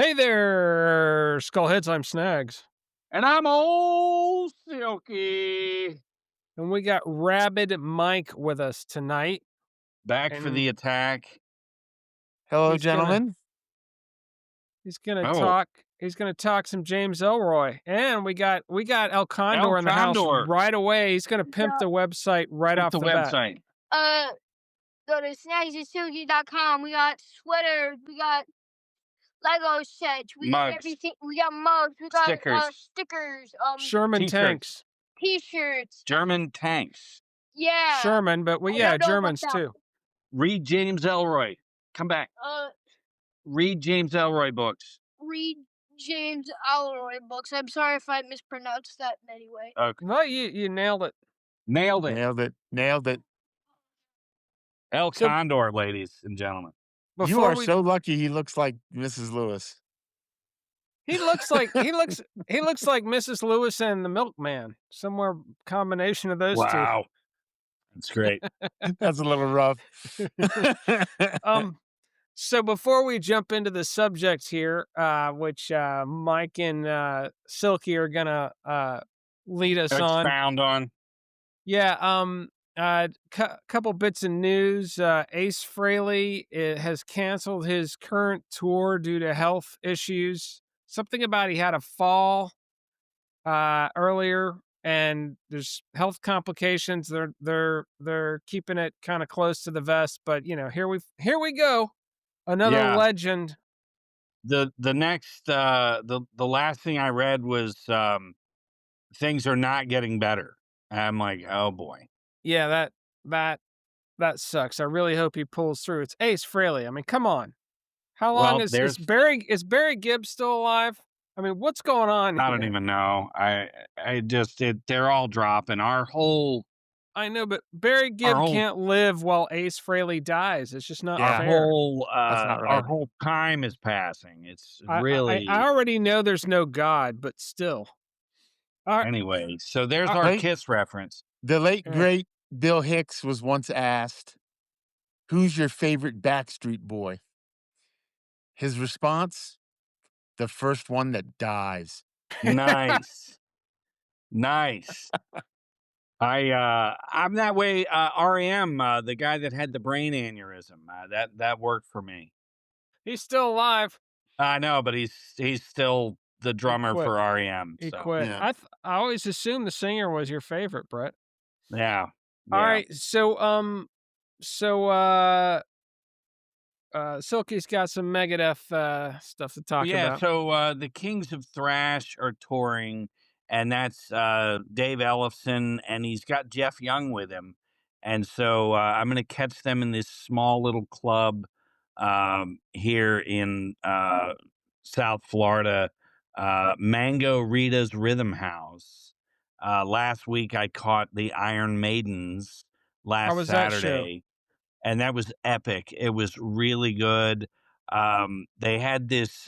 Hey there, Skullheads. I'm Snags. And I'm old Silky. And we got Rabid Mike with us tonight. Back for And the attack. Hello, he's gonna gentlemen. he's gonna Oh, talk he's gonna talk some James Ellroy. And we got El El Condor in the house Condor. right away. He's gonna pimp Yeah. the website right With off the the bat. website. Go to snagsandsilky.com. We got sweaters, we got Lego sets, we got Mugs. everything. We got mugs, we got Stickers. stickers, Sherman T-shirts. tanks. t-shirts. German tanks. Yeah. Sherman, but I don't know about Germans that too. Read James Ellroy. Come back. Read James Ellroy books. Read James Ellroy books. I'm sorry if I mispronounced that in any way. Okay. No, you nailed it. Nailed it. Nailed it. El So Condor, ladies and gentlemen. You before are we so lucky he looks like Mrs. Lewis. he looks like he looks like Mrs. Lewis and the Milkman. Somewhere combination of those two. Wow. That's great. That's a little rough. So before we jump into the subject here, which Mike and Silky are gonna lead us on, Expound on. couple bits of news. Ace Frehley has canceled his current tour due to health issues. Something about he had a fall earlier, and there's health complications. They're keeping it kind of close to the vest, but here we go. Another Yeah. legend. The next the last thing I read was things are not getting better. I'm like, oh boy. Yeah, that sucks. I really hope he pulls through. It's Ace Frehley. I mean, come on. How long Well, is there's Barry Gibbs still alive? I mean, what's going on I here? don't even know. They're all dropping. Our whole I know, but Barry Gibb whole can't live while Ace Frehley dies. It's just not Yeah. fair. That's not our right. whole time is passing. It's I really already know there's no God, but still. All right. anyway. So there's Uh, our Late- Kiss reference. The late, Yeah. great Bill Hicks was once asked, "Who's your favorite Backstreet Boy?" His response, "The first one that dies." Nice. Nice. I'm that way. REM, the guy that had the brain aneurysm, that worked for me. He's still alive. I know, but he's still the drummer quit. for REM. He So quit. Yeah. I always assumed the singer was your favorite, Brett. yeah. All right, so Silky's got some Megadeth stuff to talk Yeah, about. so the Kings of Thrash are touring, and that's Dave Ellefson, and he's got Jeff Young with him. And so I'm going to catch them in this small little club here in South Florida, Mango Rita's Rhythm House. Last week I caught the Iron Maidens How last was that show? Saturday, and that was epic. It was really good. They had this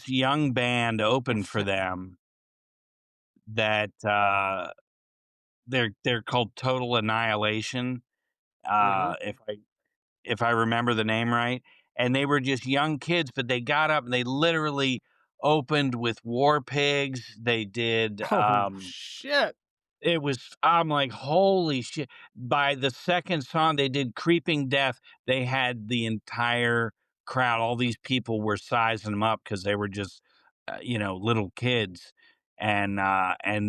young band open for them that they're called Total Annihilation, Mhm. if I remember the name right. And they were just young kids, but they got up and they literally opened with War Pigs. They did Oh shit! it was I'm like, holy shit. By the second song they did Creeping Death, they had the entire crowd. All these people were sizing them up because they were just little kids, and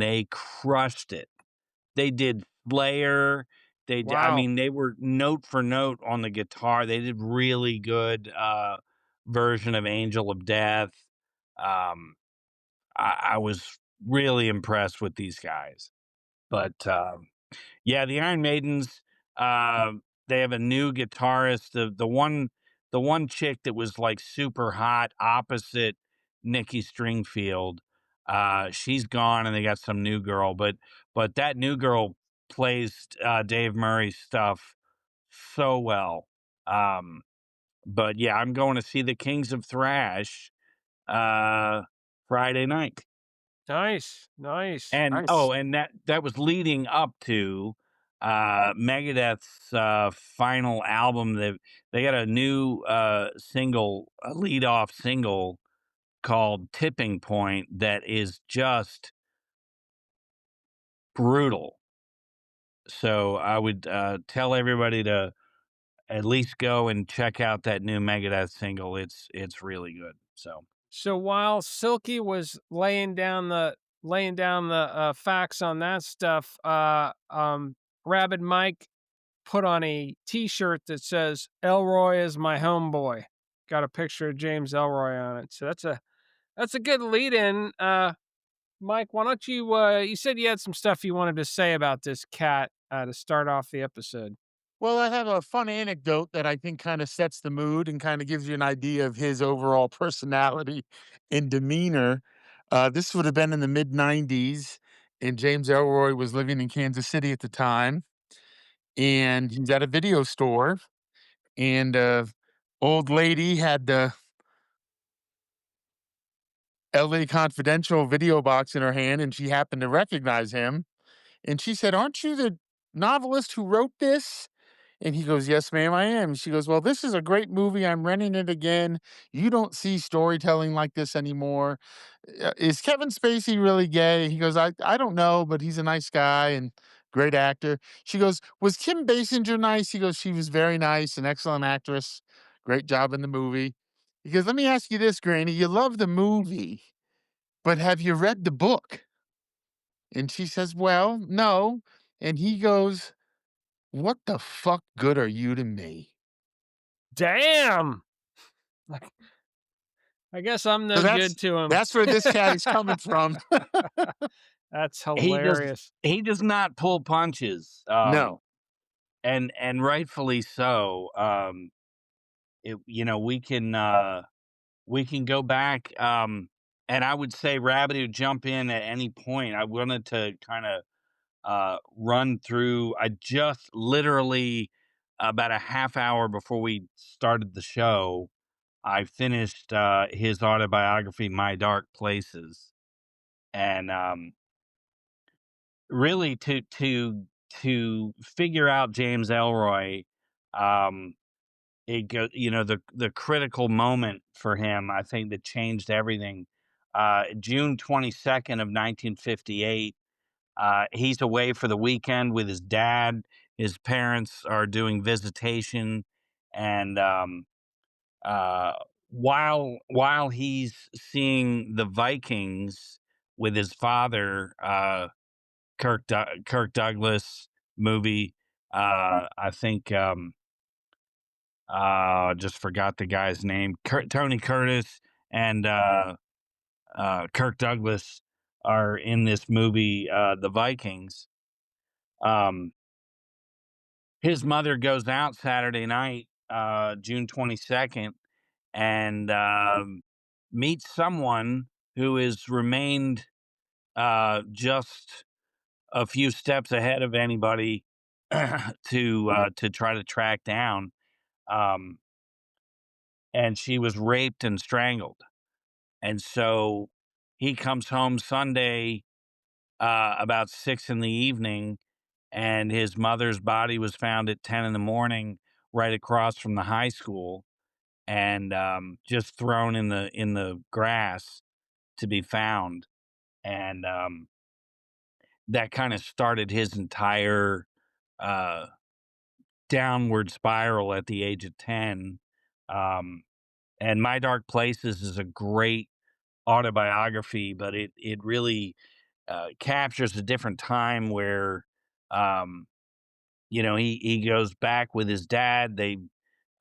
they crushed it. They did Slayer. I Wow. mean, they were note for note on the guitar. They did really good version of Angel of Death. Um, I was really impressed with these guys. But yeah, the Iron Maidens, uh, they have a new guitarist. The one chick that was like super hot opposite Nikki Stringfield, she's gone, and they got some new girl. But that new girl plays Dave Murray's stuff so well. Um, but yeah, I'm going to see the Kings of Thrash Friday night. Nice. And Nice. and that was leading up to Megadeth's final album. They got a new single, a lead off single called "Tipping Point" that is just brutal. So I would tell everybody to at least go and check out that new Megadeth single. It's really good. So So while Silky was laying down the facts on that stuff, Rabid Mike put on a T-shirt that says "Elroy is my homeboy." Got a picture of James Ellroy on it. So that's a good lead-in. Mike, why don't you? You said you had some stuff you wanted to say about this cat to start off the episode. Well, I have a fun anecdote that I think kind of sets the mood and kind of gives you an idea of his overall personality and demeanor. This would have been in the mid 90s, and James Ellroy was living in Kansas City at the time. And he's at a video store, and old lady had the LA Confidential video box in her hand, and she happened to recognize him. And she said, "Aren't you the novelist who wrote this?" And he goes, "Yes, ma'am, I am." She goes, "Well, this is a great movie. I'm renting it again. You don't see storytelling like this anymore. Is Kevin Spacey really gay?" He goes, I don't know, but he's a nice guy and great actor." She goes, "Was Kim Basinger nice?" He goes, "She was very nice, an excellent actress. Great job in the movie." He goes, "Let me ask you this, Granny. You love the movie, but have you read the book?" And she says, "Well, no." And he goes, "What the fuck good are you to me?" Damn. Like, I guess I'm So no good to him. that's where this cat is coming from. That's he does hilarious. he does not pull punches. No. And rightfully so. We can go back, and I would say Rabbit would jump in at any point. I wanted to kind of run through. I just literally about a half hour before we started the show, I finished his autobiography, My Dark Places, and really to figure out James Ellroy. Um, it go the critical moment for him, I think, that changed everything. June 22nd of 1958. He's away for the weekend with his dad. His parents are doing visitation, and uh, while he's seeing the Vikings with his father, Kirk Douglas movie. I think just forgot the guy's name. Tony Curtis and Kirk Douglas are in this movie, The Vikings. Um, his mother goes out Saturday night, June 22nd, and meets someone who has remained just a few steps ahead of anybody to try to track down. Um, and she was raped and strangled. And so he comes home Sunday about 6 in the evening, and his mother's body was found at 10 in the morning, right across from the high school, and just thrown in the grass to be found. And that kind of started his entire uh, downward spiral at the age of 10. Um, and My Dark Places is a great autobiography, but it really captures a different time where, um, he goes back with his dad.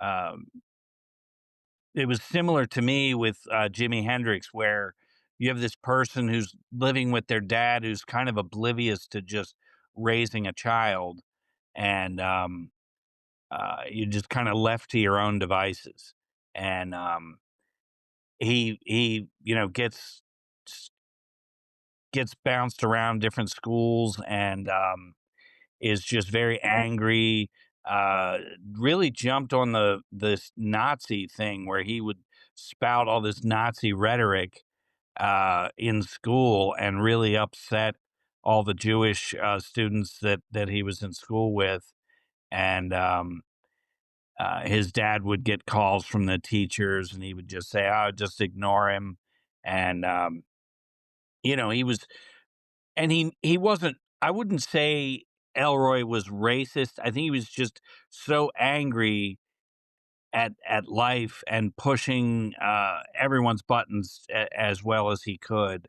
Um, it was similar to me with Jimi Hendrix, where you have this person who's living with their dad, who's kind of oblivious to just raising a child, and you're just kind of left to your own devices. And he gets bounced around different schools, and is just very angry. Uh, really jumped on this Nazi thing where he would spout all this Nazi rhetoric in school and really upset all the Jewish students that he was in school with, and his dad would get calls from the teachers, and he would just say, "Oh, just ignore him." And he was, and he wasn't. I wouldn't say Elroy was racist. I think he was just so angry at life and pushing everyone's buttons as well as he could.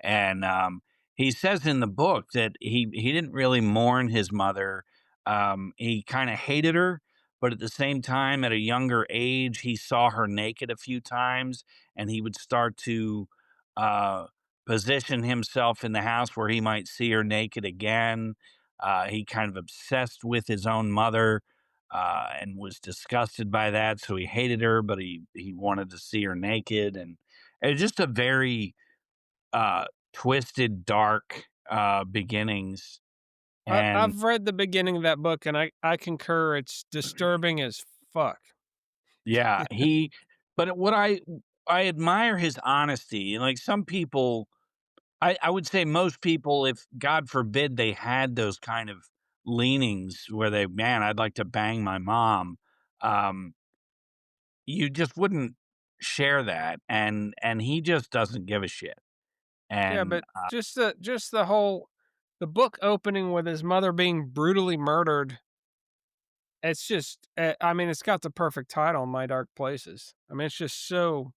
And he says in the book that he didn't really mourn his mother. He kind of hated her, but at the same time, at a younger age, he saw her naked a few times, and he would start to uh, position himself in the house where he might see her naked again. He kind of obsessed with his own mother, and was disgusted by that. So he hated her, but he wanted to see her naked, and it's just a very uh, twisted, dark beginnings. And I've read the beginning of that book, and I concur. It's disturbing as fuck. yeah, but what I admire his honesty. And like some people, I would say most people, if God forbid they had those kind of leanings where man, I'd like to bang my mom. Um, you just wouldn't share that, and he just doesn't give a shit. Yeah, And but just the whole the book opening with his mother being brutally murdered. It's just, I mean, it's got the perfect title, My Dark Places. I mean, it's just so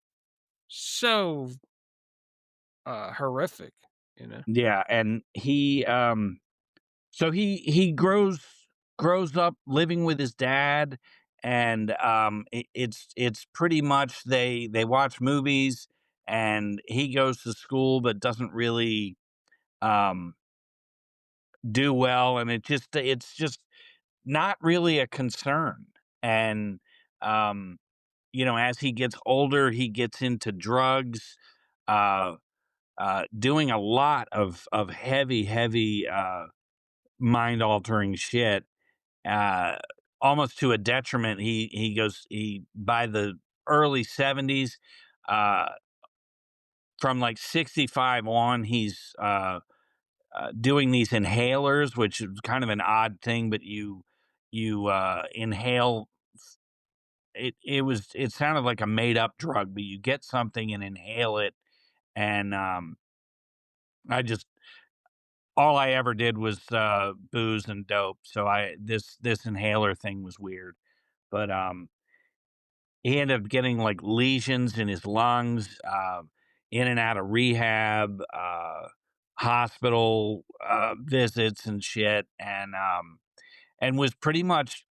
horrific, you know. yeah, and so he grows up living with his dad, and it's pretty much they watch movies, and he goes to school but doesn't really um do well, and it's just not really a concern. And um as he gets older, he gets into drugs, uh doing a lot of heavy mind altering shit, uh almost to a detriment. He by the early 70s, uh from like 65 on, he's doing these inhalers, which is kind of an odd thing, but you inhale. It sounded like a made up drug, but you get something and inhale it. And I just all I ever did was booze and dope. So this inhaler thing was weird. But he ended up getting like lesions in his lungs, in and out of rehab, hospital visits and shit, and was pretty much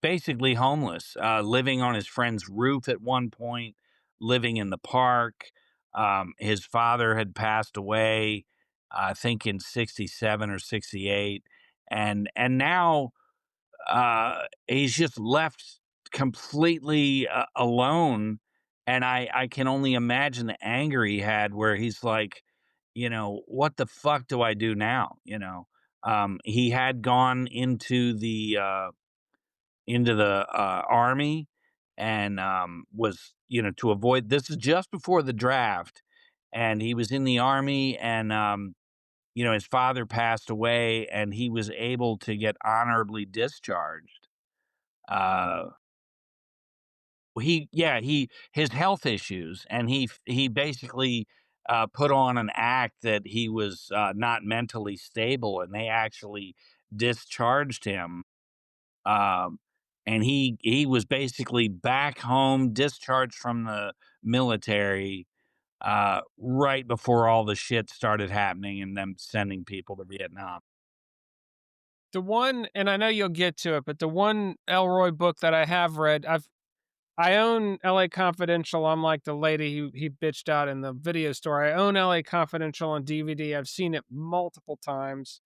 basically homeless, living on his friend's roof at one point, living in the park. His father had passed away, I think in 67 or 68. And now he's just left completely alone. And I can only imagine the anger he had, where he's like, what the fuck do I do now? He had gone into the army, and was, to avoid, this is just before the draft, and he was in the army, and his father passed away, and he was able to get honorably discharged. uh he his health issues, and he basically put on an act that he was not mentally stable, and they actually discharged him. um, and he was basically back home, discharged from the military, right before all the shit started happening and them sending people to Vietnam. The one, and I know you'll get to it, but the one Elroy book that I have read, I own L.A. Confidential. I'm like the lady who he bitched out in the video store. I own L.A. Confidential on DVD. I've seen it multiple times.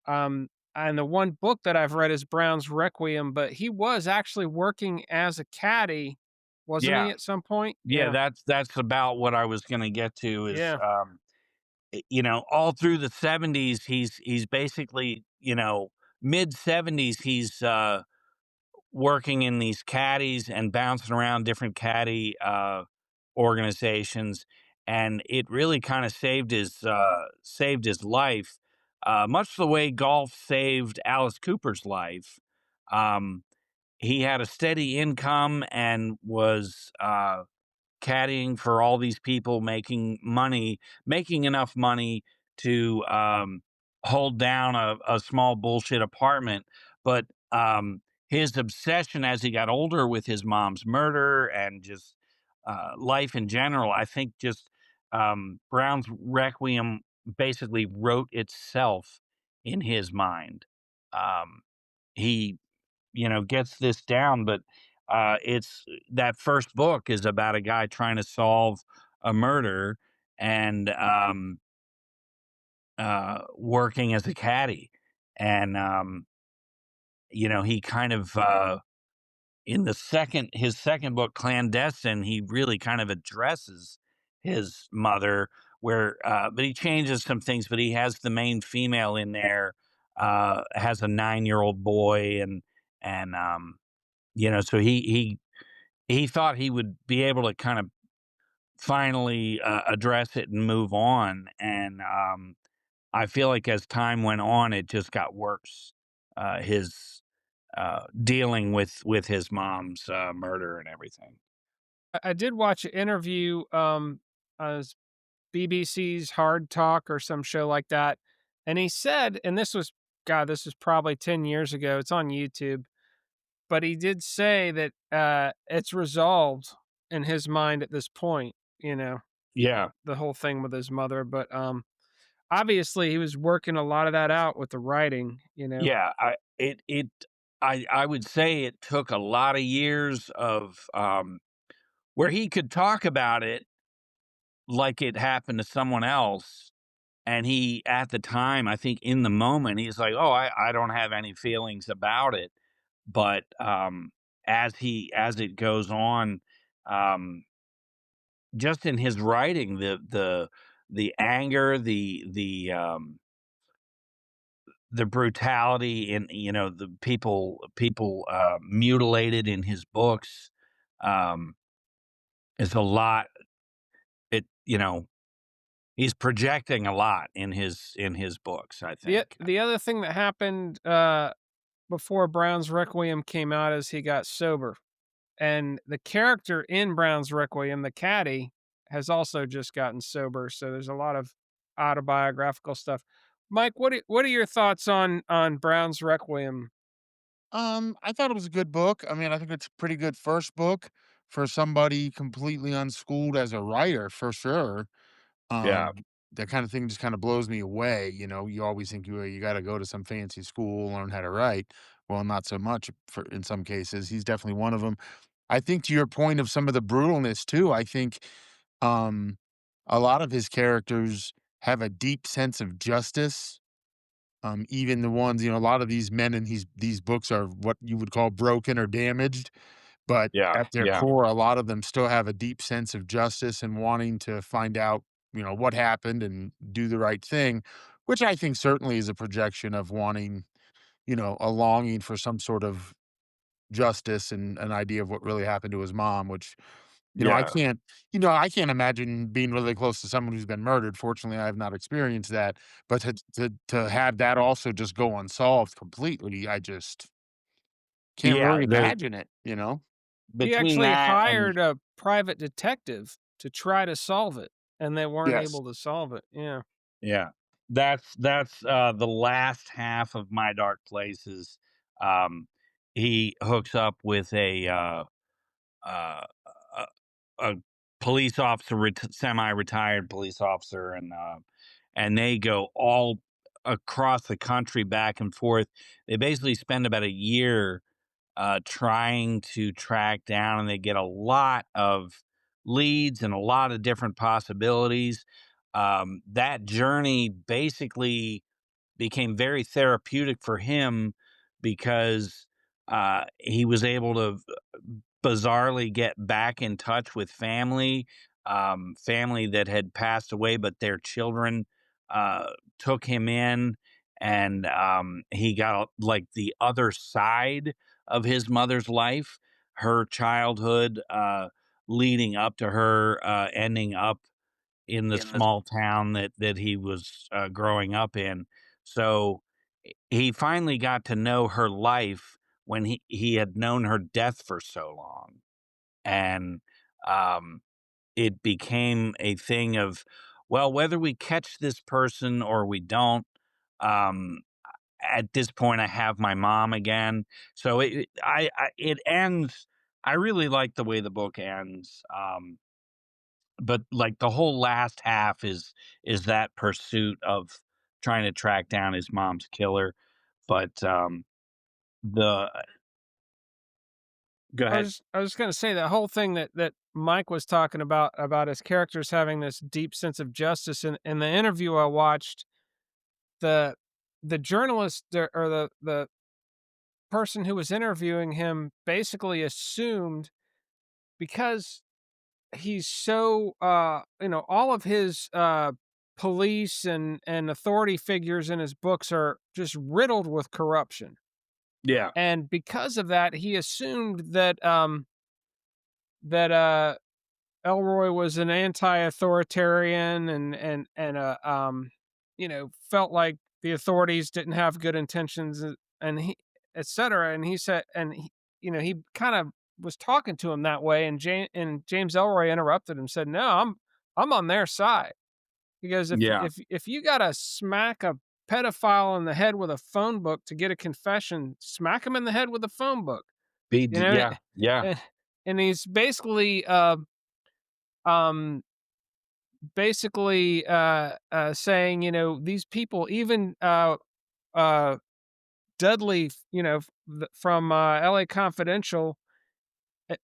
And the one book that I've read is Brown's Requiem, but he was actually working as a caddy, wasn't Yeah, he, at some point? yeah, Yeah, that's about what I was going to get to. Is yeah. all through the 70s, he's basically, mid 70s, he's working in these caddies and bouncing around different caddy organizations, and it really kind of saved his life. much the way golf saved Alice Cooper's life. Um, he had a steady income and was caddying for all these people, making enough money to hold down a small bullshit apartment. But his obsession as he got older with his mom's murder and just life in general, I think just Brown's Requiem basically wrote itself in his mind. Um, he gets this down, but it's that first book is about a guy trying to solve a murder and working as a caddy. And he kind of in the second his second book, Clandestine, he really kind of addresses his mother where but he changes some things, but he has the main female in there, has a 9-year-old boy and so he thought he would be able to kind of finally address it and move on. And I feel like as time went on, it just got worse. His dealing with his mom's murder and everything. I did watch an interview, as BBC's Hard Talk or some show like that, and he said, and this was probably 10 years ago, it's on YouTube, but he did say that, it's resolved in his mind at this point, Yeah, the whole thing with his mother, but, obviously, he was working a lot of that out with the writing. yeah. I would say it took a lot of years of where he could talk about it like it happened to someone else. And he, at the time, I think in the moment, he's like, "Oh, I don't have any feelings about it." But as it goes on, um, just in his writing, the anger, the brutality, and the people mutilated in his books, um, is a lot. He's projecting a lot in his books, I think. The other thing that happened, before Brown's Requiem came out is he got sober, and the character in Brown's Requiem, the caddy, has also just gotten sober, so there's a lot of autobiographical stuff. Mike, what are your thoughts on Brown's Requiem? I thought it was a good book. I mean, I think it's a pretty good first book for somebody completely unschooled as a writer, for sure. Yeah, Um, that kind of thing just kind of blows me away. You know, you always think you got to go to some fancy school, learn how to write. Well, not so much for in some cases. He's definitely one of them. I think to your point of some of the brutalness too. I think um, a lot of his characters have a deep sense of justice. Even the ones, a lot of these men in these books are what you would call broken or damaged, but yeah, at their yeah, core, a lot of them still have a deep sense of justice and wanting to find out, what happened and do the right thing, which I think certainly is a projection of wanting, a longing for some sort of justice and an idea of what really happened to his mom, which, I yeah, can't, I can't imagine being really close to someone who's been murdered. Fortunately, I have not experienced that, but to have that also just go unsolved completely, I just can't yeah. really The imagine it. He between actually that and hired a private detective to try to solve it, and they weren't Yes. able to solve it, yeah. yeah, that's the last half of My Dark Places. Um, he hooks up with uh, a, a police officer, semi-retired police officer, and they go all across the country back and forth. They basically spend about a year trying to track down, and they get a lot of leads and a lot of different possibilities. That journey basically became very therapeutic for him because he was able to bizarrely get back in touch with family that had passed away, but their children took him in, and he got like the other side of his mother's life, her childhood, leading up to her ending up in the small town that he was growing up in. So he finally got to know her life when he had known her death for so long. And um, it became a thing of, well, whether we catch this person or we don't, um, at this point, I have my mom again. So it ends. I really like the way the book ends. But like the whole last half is that pursuit of trying to track down his mom's killer. But the go ahead. I was gonna say that whole thing that Mike was talking about his characters having this deep sense of justice. In the interview I watched, the the journalist or the person who was interviewing him basically assumed because he's so all of his police and authority figures in his books are just riddled with corruption. Yeah, And because of that, he assumed that that Elroy was an anti-authoritarian and felt like the authorities didn't have good intentions and he et cetera. And he said, and he kind of was talking to him that way. And James Ellroy interrupted him, said, "No, I'm on their side." He goes, yeah. if you gotta smack a pedophile in the head with a phone book to get a confession, smack him in the head with a phone book, you know. Yeah, yeah, And, and he's um saying, these people, even uh Dudley, from LA Confidential,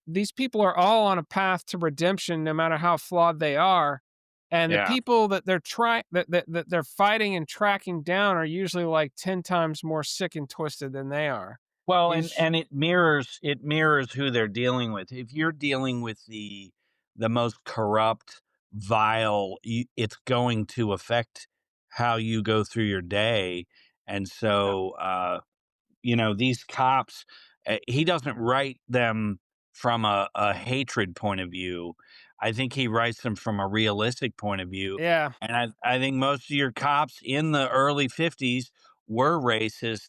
these people are all on a path to redemption no matter how flawed they are. And the yeah. people that that they're fighting and tracking down are usually like 10 times more sick and twisted than they are. Well, He's and it mirrors who they're dealing with. If you're dealing with the most corrupt, vile, it's going to affect how you go through your day. And Yeah. so, these cops, he doesn't write them from a hatred point of view. I think he writes them from a realistic point of view. Yeah. And I think most of your cops in the early 50s were racist,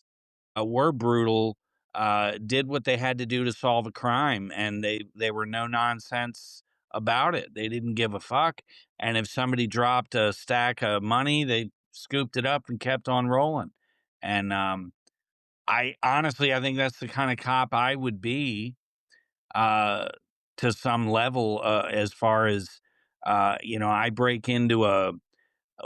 were brutal, did what they had to do to solve a crime, and they were no nonsense about it. They didn't give a fuck. And if somebody dropped a stack of money, they scooped it up and kept on rolling. And I honestly, I think that's the kind of cop I would be, uh, to some level, as far as, I break into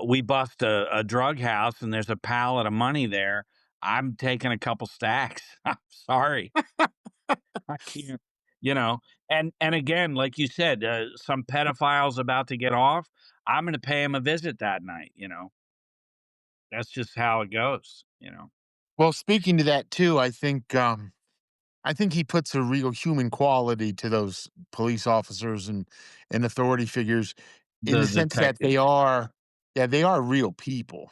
we bust a drug house and there's a pallet of money there. I'm taking a couple stacks. I'm sorry. I can't, you know, and again, like you said, some pedophile's about to get off. I'm going to pay him a visit that night. That's just how it goes. Well, speaking to that too, I think he puts a real human quality to those police officers and authority figures in The the sense that detective. they are real people.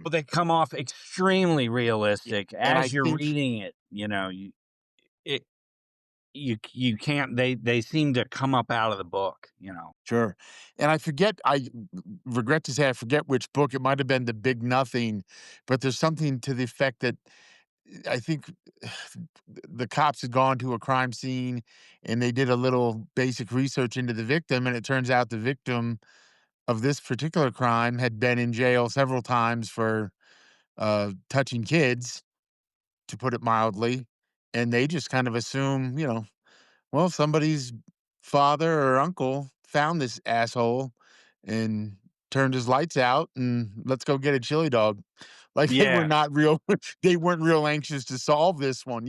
Well, Um, they come off extremely yeah, realistic and I as you're think reading it. It you can't. They seem to come up out of the book. sure, and I regret to say I forget which book. It might have been The Big Nothing, but there's something to the effect that I think the cops had gone to a crime scene and they did a little basic research into the victim, and it turns out the victim of this particular crime had been in jail several times for touching kids, to put it mildly, and they just kind of assume, well, somebody's father or uncle found this asshole and turned his lights out, and let's go get a chili dog. Like, they were Yeah, not real they weren't real anxious to solve this one.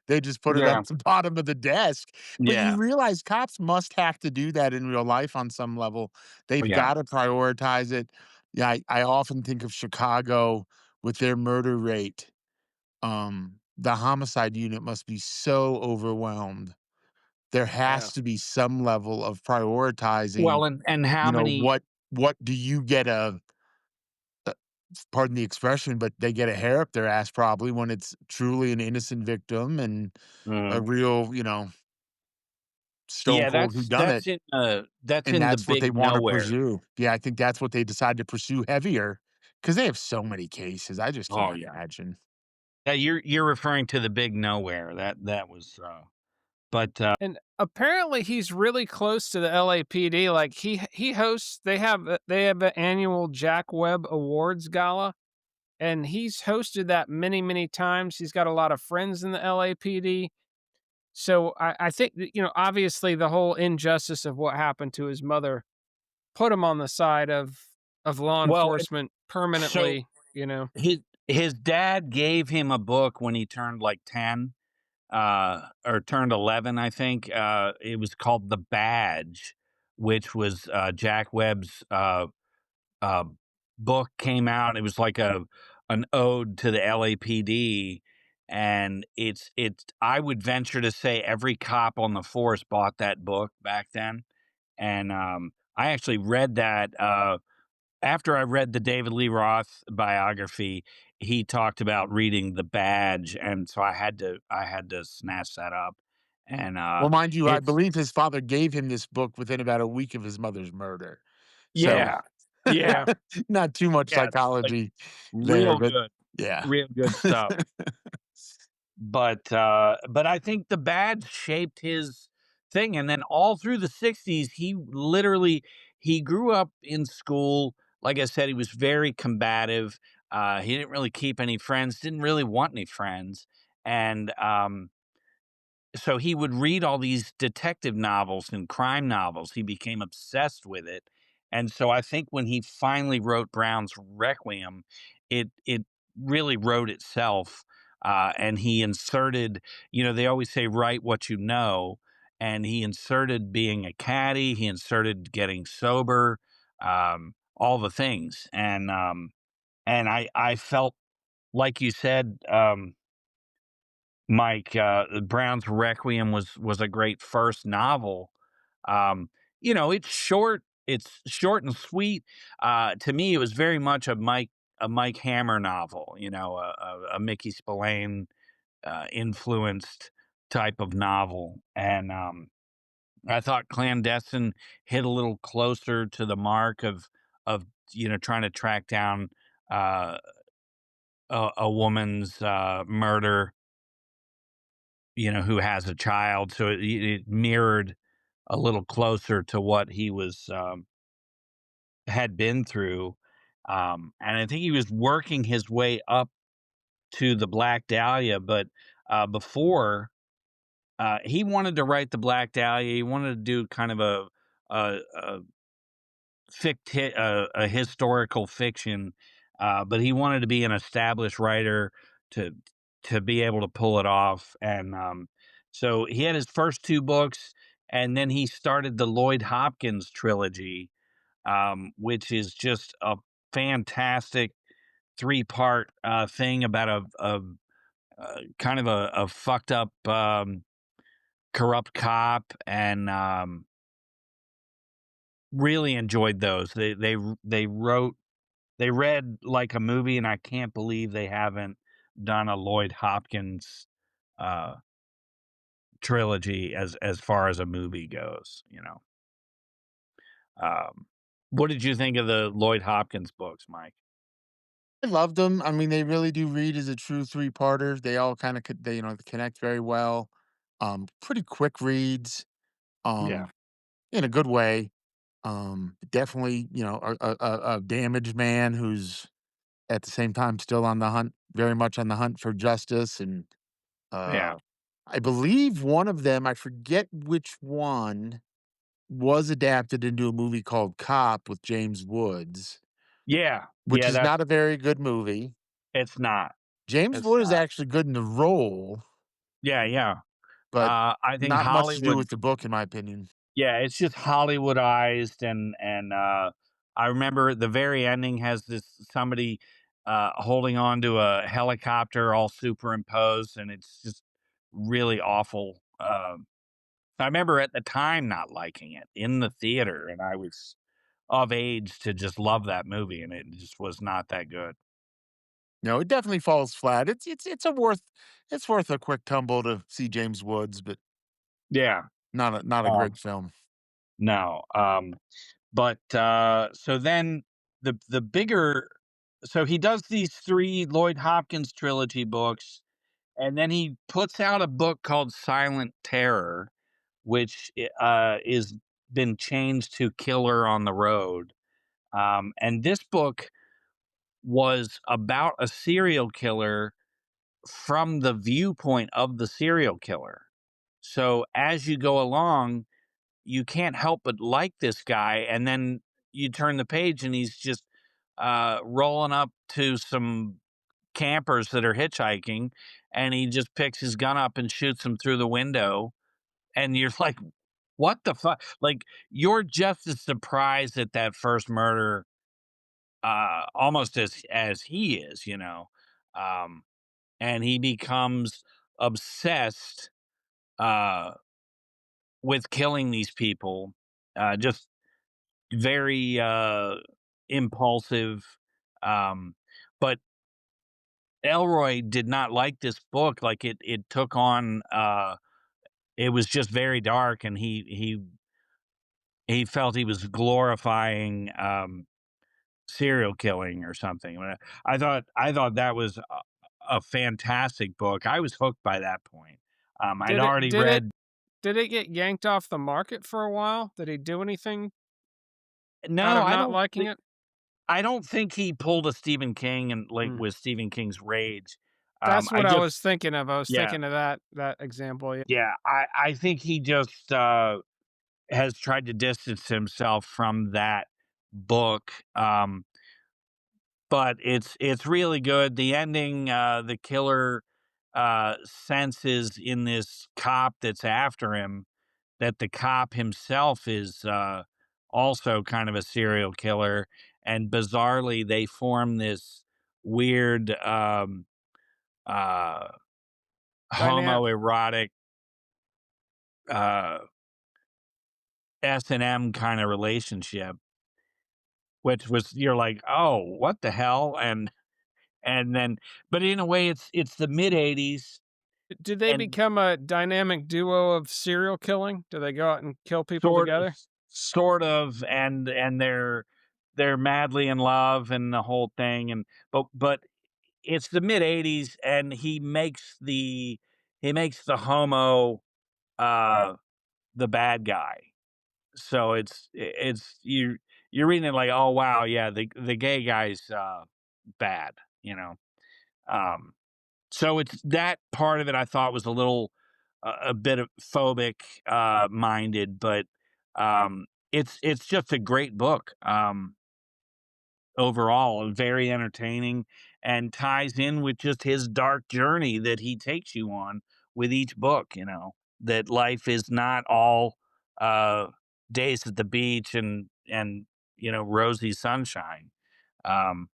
They just put it yeah, up the bottom of the desk. But you yeah, realize cops must have to do that in real life on some level. They've yeah, gotta prioritize it. Yeah, I often think of Chicago with their murder rate. The homicide unit must be so overwhelmed. There Yeah. has to be some level of prioritizing, well, and how many. what do you get uh, pardon the expression, but they get a hair up their ass probably when it's truly an innocent victim and a Mhm. real, stone Yeah, cold whodunit, that's and in the that's what they big wanna nowhere. pursue. Yeah, I think that's what they decide to pursue heavier because they have so many cases. I just Oh can't yeah. imagine. Yeah, you're referring to the big nowhere. That was but And apparently he's really close to the LAPD. Like he hosts they have an annual Jack Webb Awards gala, and he's hosted that many, many times. He's got a lot of friends in the LAPD. So I think that, obviously the whole injustice of what happened to his mother put him on the side of law well, enforcement so permanently, you know. his dad gave him a book when he turned like 10 or turned 11, I think. It was called The Badge, which was Jack Webb's uh, book came out. It was like an ode to the LAPD, and it's. I would venture to say every cop on the force bought that book back then, and I actually read that. After I read the David Lee Roth biography, he talked about reading The Badge, and so I had to snatch that up, and Well, mind you, I it's believe his father gave him this book within about a week of his mother's murder. So, yeah, yeah, not too much yeah, like psychology there, real but good, yeah. real good stuff. But I think the Badge shaped his thing, and then all through the '60s, he grew up in school. Like I said, he was very combative. He didn't really keep any friends, didn't really want any friends, and so he would read all these detective novels and crime novels. He became obsessed with it. And so I think when he finally wrote Brown's Requiem, it really wrote itself. And he inserted, they always say write what you know. And he inserted being a caddy, he inserted getting sober, all the things. And I felt like you said, Mike, Brown's Requiem was a great first novel. Um, it's short and sweet. To me, it was very much a Mike Hammer novel. A Mickey Spillane influenced type of novel, and I thought Clandestine hit a little closer to the mark of trying to track down uh, a woman's murder, who has a child. So it mirrored a little closer to what he had been through. And I think he was working his way up to the Black Dahlia, but before he wanted to write the Black Dahlia, he wanted to do kind of a a historical fiction, but he wanted to be an established writer to be able to pull it off. And so he had his first two books, and then he started the Lloyd Hopkins trilogy, which is just a fantastic three-part thing about a kind of a fucked up corrupt cop, and really enjoyed those. They read like a movie, and I can't believe they haven't done a Lloyd Hopkins, uh, trilogy as far as a movie goes. Um, what did you think of the Lloyd Hopkins books, Mike? I loved them. I mean, they really do read as a true three-parter. They all kinda they, connect very well. Pretty quick reads, Yeah, um, in a good way. Definitely, a damaged man who's at the same time still on the hunt, very much on the hunt for justice. And yeah, uh, I believe one of them, I forget which one, was adapted into a movie called Cop with James Woods, yeah, which yeah, is not a very good movie. it's not. James It's Wood is not. actually good in the role, Yeah, yeah. but I think not much to do Hollywood. with the book, in my opinion. Yeah, it's just Hollywoodized, and I remember the very ending has this somebody holding on to a helicopter all superimposed, and it's just really awful. I remember at the time not liking it in the theater, and I was of age to just love that movie, and it just was not that good. No, it definitely falls flat. It's worth a quick tumble to see James Woods, but Yeah. not a Um, great film. no. But so then the bigger so he does these 3 Lloyd Hopkins trilogy books, and then he puts out a book called Silent Terror, which is been changed to Killer on the Road. And this book was about a serial killer from the viewpoint of the serial killer. So as you go along, you can't help but like this guy, and then you turn the page and he's just rolling up to some campers that are hitchhiking, and he just picks his gun up and shoots them through the window, and you're like, what the fuck? Like, you're just as surprised at that first murder, almost as he is, you know. Um, and he becomes obsessed uh with killing these people, just very impulsive. Um, but Elroy did not like this book. Like, it took on it was just very dark, and he felt he was glorifying serial killing or something. I thought that was a fantastic book. I was hooked by that point. I'd Did it already did it read. did it get yanked off the market for a while? Did he do anything out No, of not liking it? I don't think he pulled a Stephen King and like Mm. with Stephen King's Rage. That's I what I just was thinking of. I was Yeah, thinking of that example, yeah. yeah. I think he just has tried to distance himself from that book. But it's really good. The ending, the killer senses in this cop that's after him that the cop himself is also kind of a serial killer, and bizarrely they form this weird uh Dynam homoerotic uh S&M kind of relationship, which was, you're like, oh, what the hell? And then, but in a way it's the mid 80s, Did they and become a dynamic duo of serial killing? Do they go out and kill people sort of together? and they're madly in love and the whole thing, and but it's the mid 80s, and he makes the homo uh the bad guy. So it's you're reading it like, oh wow, yeah, the gay guy's bad, you know. Um so it's that part of it I thought was a little a bit of phobic minded, but it's just a great book. Overall, very entertaining, and ties in with just his dark journey that he takes you on with each book, you know, that life is not all uh, days at the beach and, you know, rosy sunshine, um,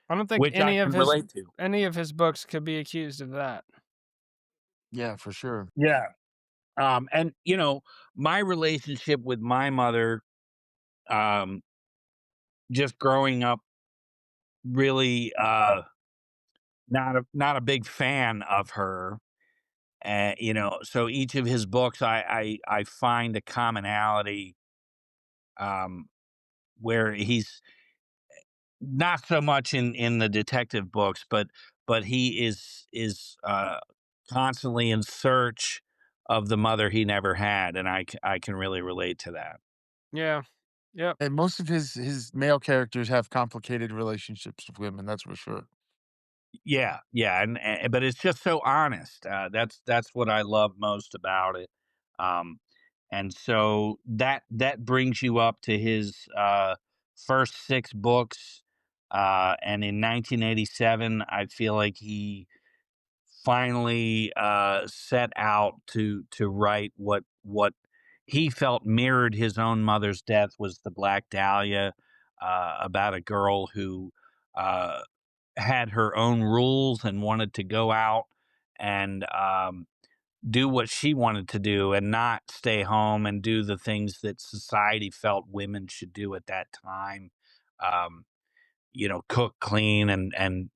I don't think which I can relate to. any of his books could be accused of that. Yeah, for sure. Yeah. And, you know, my relationship with my mother, um, just growing up really not a big fan of her. You know, so each of his books, I find a commonality, um, where he's not so much in the detective books, but he is constantly in search of the mother he never had, and I can really relate to that. Yeah. Yep. And most of his male characters have complicated relationships with women, that's for sure. Yeah, yeah, and but it's just so honest. That's what I love most about it. Um, and so that brings you up to his first 6 books. And in 1987, I feel like he finally set out to write what he felt mirrored his own mother's death, was the Black Dahlia, about a girl who uh, had her own rules and wanted to go out and do what she wanted to do and not stay home and do the things that society felt women should do at that time. Um, you know, cook, clean, and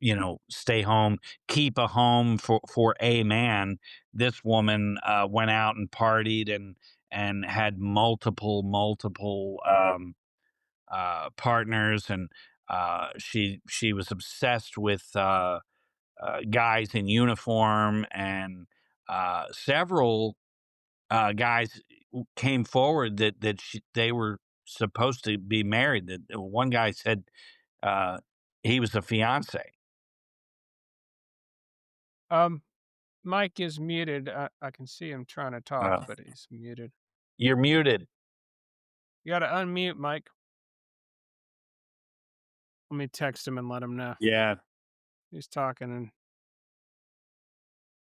you know, stay home, keep a home for a man. This woman went out and partied and had multiple partners, and She was obsessed with guys in uniform, and several guys came forward that they were supposed to be married. That one guy said uh, he was a fiance. Um, Mike is muted. I can see him trying to talk, Uh, but he's muted. you're muted. You gotta unmute, Mike. Let me text him and let him know. Yeah, He's talking and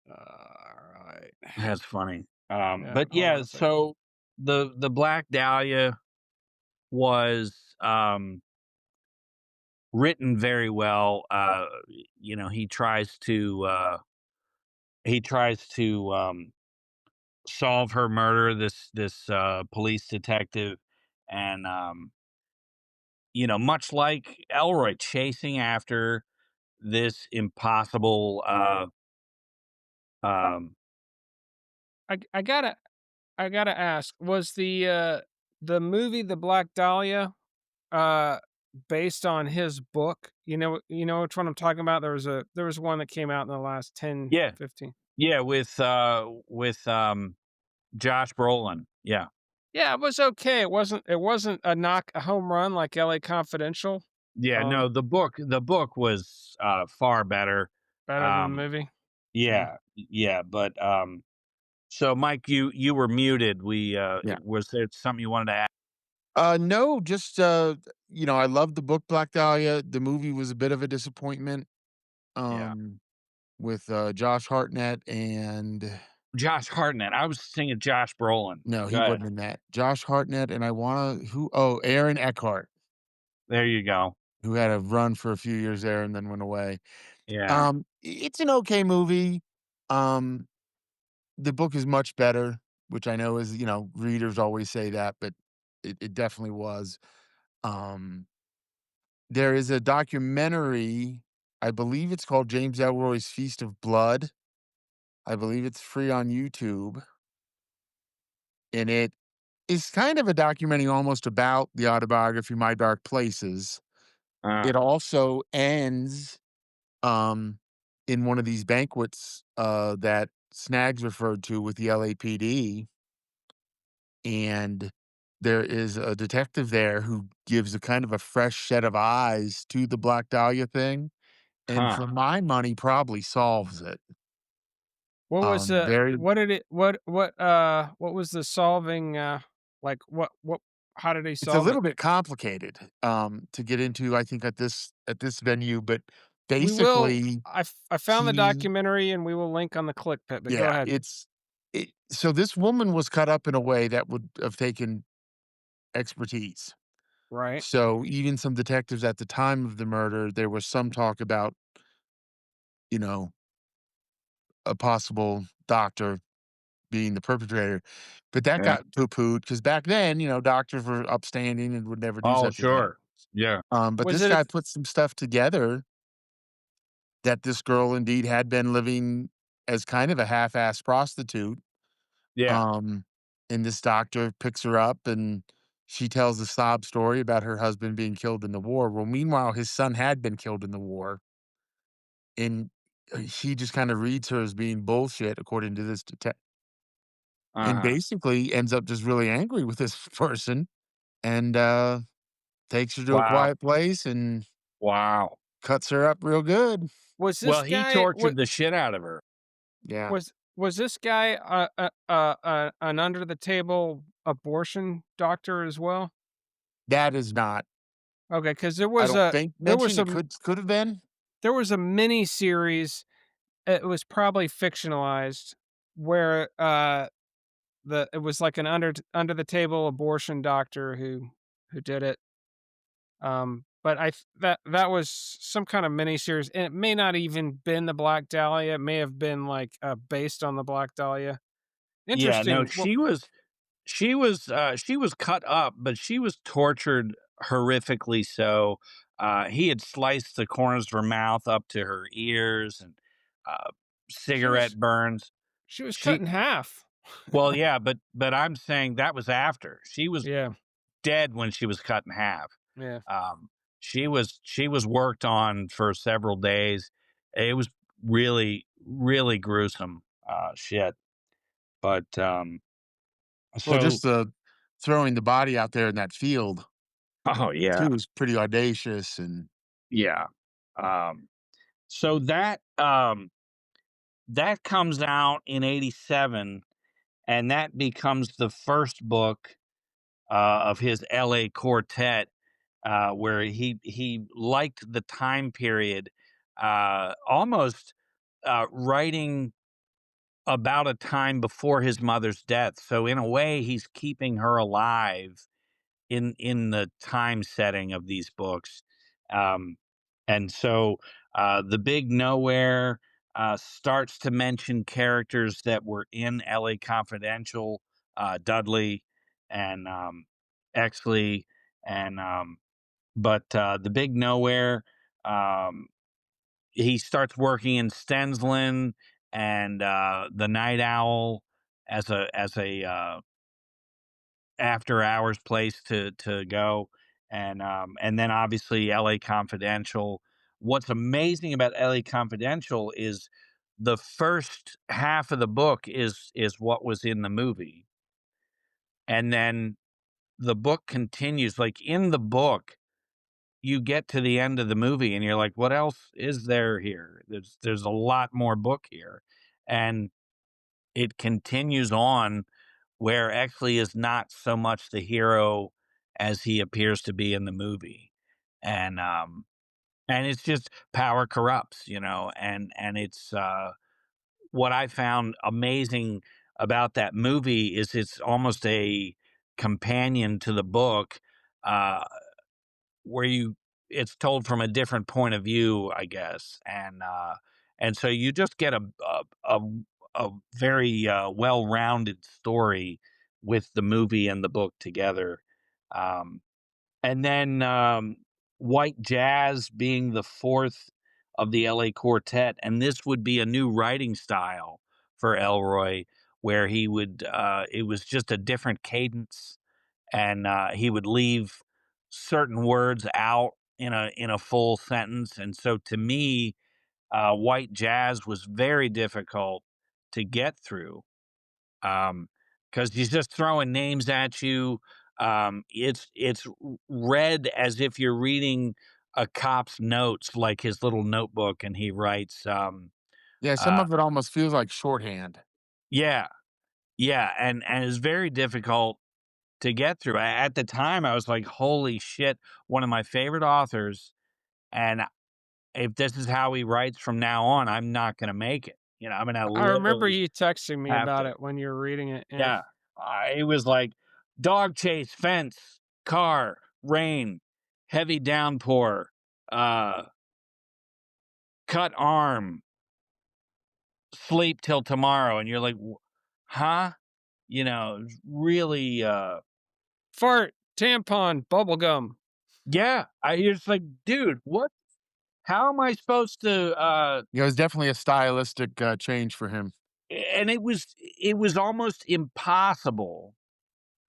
alright. that's funny. Yeah, But hold yeah, on a second. so the Black Dahlia was written very well. He tries to solve her murder. This police detective, and much like Elroy, chasing after this impossible. Um, I gotta ask, was the movie The Black Dahlia, uh, based on his book? You know which one I'm talking about? There was one that came out in the last 10, yeah, 15. yeah, with Josh Brolin. Yeah, Yeah, it was okay. It wasn't a home run like LA Confidential. yeah. Um, No, the book was far better. better than the Um, movie. Yeah. yeah, yeah, but so Mike, you were muted. Yeah. Was there something you wanted to add? No, just I love the book Black Dahlia. The movie was a bit of a disappointment. Yeah. Um, with Josh Hartnett and Josh Hartnett. I was thinking Josh Brolin. no, Go he ahead. wasn't in that. Josh Hartnett and I wanna who oh, Aaron Eckhart, There you go. who had a run for a few years there and then went away. Yeah. It's an okay movie. Um, the book is much better, which I know is, readers always say that, but it definitely was. Um, there is a documentary, I believe it's called James Ellroy's Feast of Blood. I believe it's free on YouTube, and it is kind of a documentary almost about the autobiography My Dark Places. Uh, It also ends, um, in one of these banquets, that Snags referred to with the LAPD, and there is a detective there who gives a kind of a fresh set of eyes to the Black Dahlia thing, and huh. for my money, probably solves it. What was Very what did it what was the solving, like, what how did he It's a solve it? little bit complicated, to get into, I think, at this venue, but We will basically, I found the he documentary and we will link on the click pit, but go yeah, ahead. so this woman was cut up in a way that would have taken expertise. Right. So even some detectives at the time of the murder, there was some talk about, you know, a possible doctor being the perpetrator, but that Yeah. got poo-pooed because back then, doctors were upstanding and would never do Oh, such a thing. sure. Yeah. But Was this it guy a put some stuff together that this girl indeed had been living as kind of a half-assed prostitute, Yeah. um, and this doctor picks her up, and she tells a sob story about her husband being killed in the war. Well, meanwhile, his son had been killed in the war, and, he just kinda reads her as being bullshit according to this detective, and Uh-huh. basically ends up just really angry with this person and, takes her to a Wow. quiet place and Wow. cuts her up real good. was Well, this he guy tortured the shit out of her. Yeah. was this guy an under the table abortion doctor as well? That is not Okay, because I don't think mentioned. It could have been. there was a mini series. It was probably fictionalized where it was like an under the table abortion doctor who did it. But that was some kind of mini series, and it may not even been the Black Dahlia. It may have been like based on the Black Dahlia. Yeah, no, Interesting. Well, she was cut up, but she was tortured horrifically so. He had sliced the corners of her mouth up to her ears, and uh, she cigarette was burns. she was cut She in half. Well, yeah, but I'm saying that was after. She was Yeah, dead when she was cut in half. yeah. Um, she was worked on for several days. It was really, really gruesome shit. But Well, so just throwing the body out there in that field oh yeah, too was pretty audacious, and yeah. Um, so that comes out in '87, and that becomes the first book of his LA quartet, where he liked the time period, almost writing about a time before his mother's death. So in a way, he's keeping her alive in the time setting of these books. Um, and so the Big Nowhere starts to mention characters that were in LA Confidential, Dudley and Exley, and the Big Nowhere. Um, he starts working in Stensland and the Night Owl as a after hours place to go, and then obviously LA Confidential. What's amazing about LA Confidential is the first half of the book is what was in the movie, and then the book continues. Like in the book, you get to the end of the movie, and you're like, "What else is there here?" There's a lot more book here, and it continues on where Exley is not so much the hero as he appears to be in the movie. And and it's just power corrupts, and it's what I found amazing about that movie is it's almost a companion to the book, uh where you it's told from a different point of view, I guess. And so you just get a very well-rounded story with the movie and the book together. Um, and then White Jazz being the fourth of the LA Quartet, and this would be a new writing style for Elroy, where he would it was just a different cadence, and he would leave certain words out in a full sentence. And so to me, White Jazz was very difficult to get through, because he's just throwing names at you. It's read as if you're reading a cop's notes, like his little notebook, and he writes, yeah, some uh, of it almost feels like shorthand. yeah, yeah, and it's very difficult to get through. At the time, I was like, "Holy shit!" One of my favorite authors, and if this is how he writes from now on, I'm not going to make it. I'm going to I remember literally you texting me have about to. it when you were reading it, yeah. Yeah, it was like dog chase, fence, car, rain, heavy downpour, uh, cut arm, sleep till tomorrow, and you're like, huh? It's really, Fart, tampon, bubble gum. yeah. You're just like, dude, what? How am I supposed to? Yeah, it was definitely a stylistic change for him. And it was almost impossible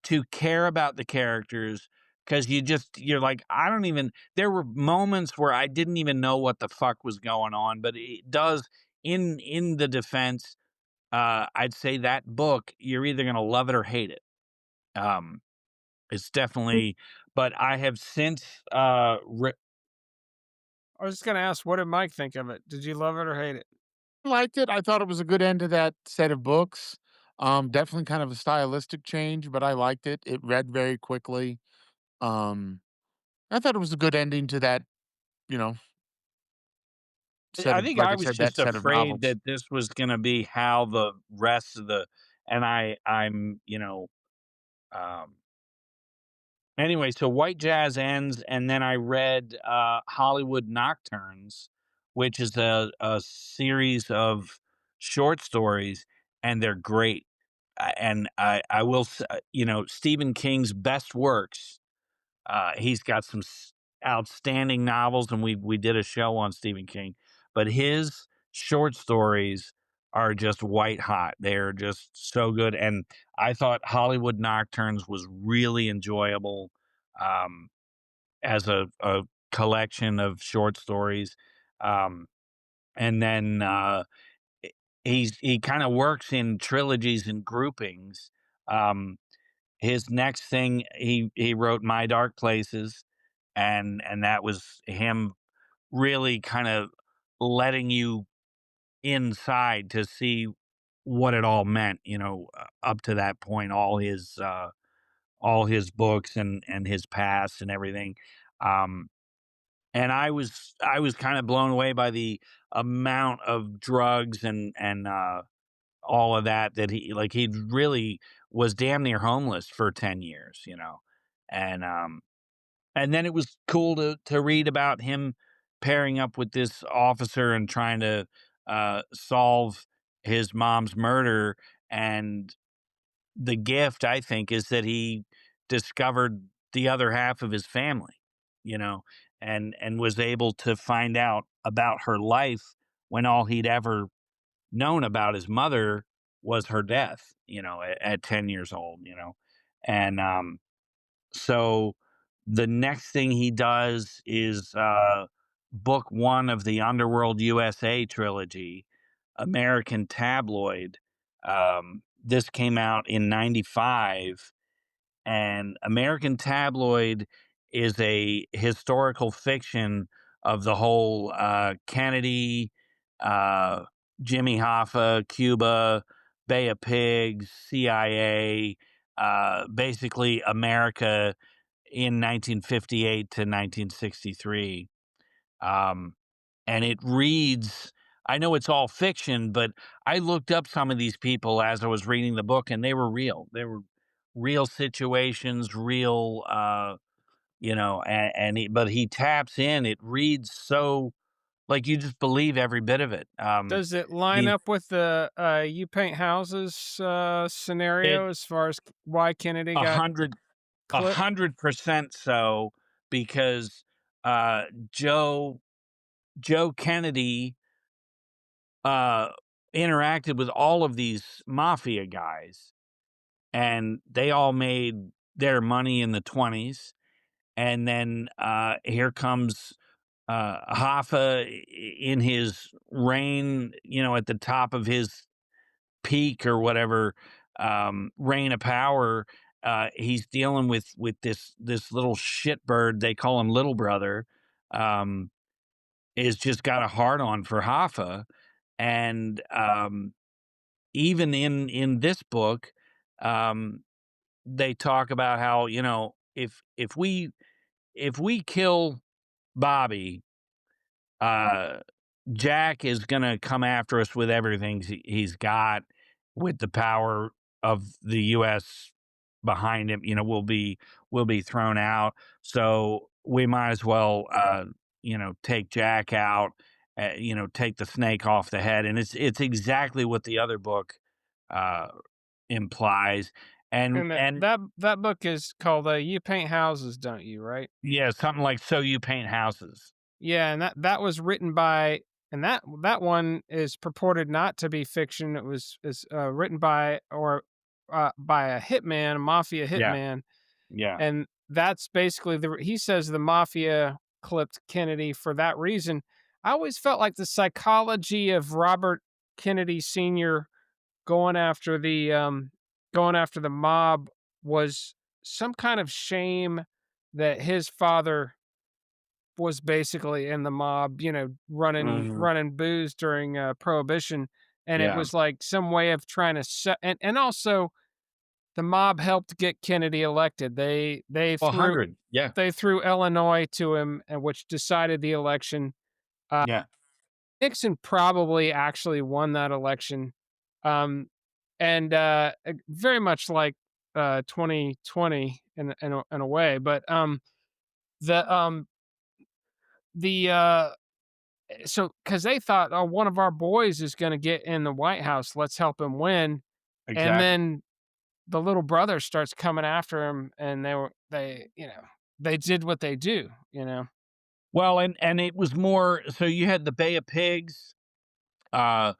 to care about the characters because you're like, I don't even. There were moments where I didn't even know what the fuck was going on, but it does in the defense. I'd say that book you're either gonna love it or hate it. Um, it's definitely, but I have since I was just gonna ask, what did Mike think of it? Did you love it or hate it? Liked it. I thought it was a good end to that set of books. Definitely kind of a stylistic change, but I liked it. It read very quickly. Um, I thought it was a good ending to that, you know, set I of, think like I I was said, that just set of afraid novels. that this was gonna be how the rest of the and I'm, um anyway, so White Jazz ends, and then I read Hollywood Nocturnes, which is a series of short stories, and they're great. And I will, Stephen King's best works. He's got some outstanding novels, and we did a show on Stephen King, but his short stories are just white hot. They're just so good, and I thought Hollywood Nocturnes was really enjoyable, um, as a collection of short stories. Um, and then i- he kind of works in trilogies and groupings. Um, his next thing he wrote My Dark Places, and that was him really kind of letting you inside to see what it all meant, up to that point, all his books and his past and everything. Um, and I was kind of blown away by the amount of drugs and all of that he really was damn near homeless for 10 years, And and then it was cool to read about him pairing up with this officer and trying to solve his mom's murder. And the gift, I think, is that he discovered the other half of his family, you know, and was able to find out about her life when all he'd ever known about his mother was her death, at 10 years old, And so the next thing he does is book one of the Underworld USA trilogy, American Tabloid. This came out in 95, and American Tabloid is a historical fiction of the whole Kennedy, uh, Jimmy Hoffa, Cuba, Bay of Pigs, CIA, basically America in 1958 to 1963. Um, and it reads, I know it's all fiction, but I looked up some of these people as I was reading the book, and they were real. They were real situations, real, but he taps in. It reads so like you just believe every bit of it. Does it line These up with the, "You Paint Houses," it scenario as far as why Kennedy a got hundred a clipped? 100% so because uh, Joe Joe Kennedy uh, interacted with all of these mafia guys, and they all made their money in the 20s. And then here comes Hoffa in his reign, at the top of his peak or whatever, reign of power. He's dealing with this little shitbird. They call him Little Brother. Um, is just got a hard on for Hoffa, and even in this book, um, they talk about how if we kill Bobby, uh, Jack is gonna come after us with everything he's got, with the power of the U.S. behind him. We'll be thrown out, so we might as well, take Jack out. Take the snake off the head, and it's exactly what the other book uh, implies. And And and that book is called, "You Paint Houses, Don't You," right? yeah, something like So You Paint Houses. Yeah, and that was written by, and that one is purported not to be fiction. It was is written by, or by a hitman, a mafia Yeah, hitman, yeah. and that's basically he says the mafia clipped Kennedy for that reason. I always felt like the psychology of Robert Kennedy Sr. going after the mob was some kind of shame that his father was basically in the mob, Mhm. running booze during, Prohibition, and it Yeah. was like some way of trying to set, and also the mob helped get Kennedy elected. Oh, 100. Yeah. They threw Illinois to him, and which decided the election. Yeah. Nixon probably actually won that election, um, and, very much like, 2020 in a way, but, the, the, so because they thought, "Oh, one of our boys is gonna get in the White House, let's help him win," and Exactly. then the little brother starts coming after him, and they did what they do, you know? Well, and it was more so you had the Bay of Pigs, uh,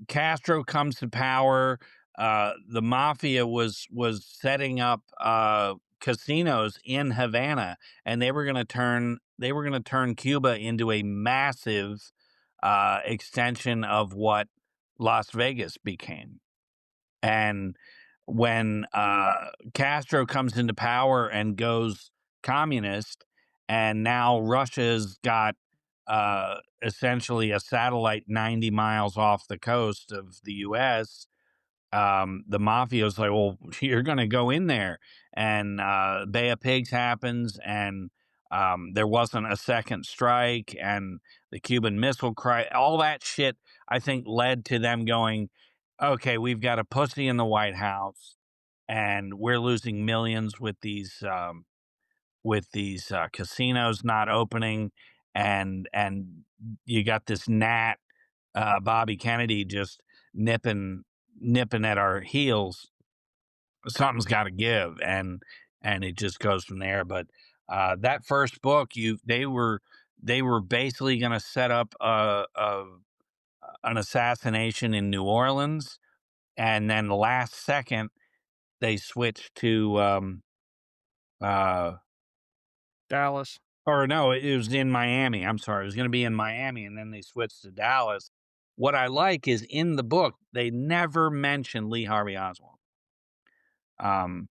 Castro comes to power, the mafia was setting up, casinos in Havana, and they were going to turn Cuba into a massive extension of what Las Vegas became. And when Castro comes into power and goes communist, and now Russia's got essentially a satellite 90 miles off the coast of the US, the mafia is like, well, you're going to go in there. And Bay of Pigs happens, and there wasn't a second strike, and the Cuban Missile Crisis, all that shit, I think led to them going, okay, we've got a pussy in the White House, and we're losing millions with these casinos not opening, and you got this gnat, Bobby Kennedy, just nipping nipping at our heels. Something's got to give, and it just goes from there. But that first book, they were basically going to set up an assassination in New Orleans, and then the last second they switched to uh Dallas. or no, it was in Miami. I'm sorry, it was going to be in Miami, and then they switched to Dallas. What I like is in the book they never mention Lee Harvey Oswald. Um,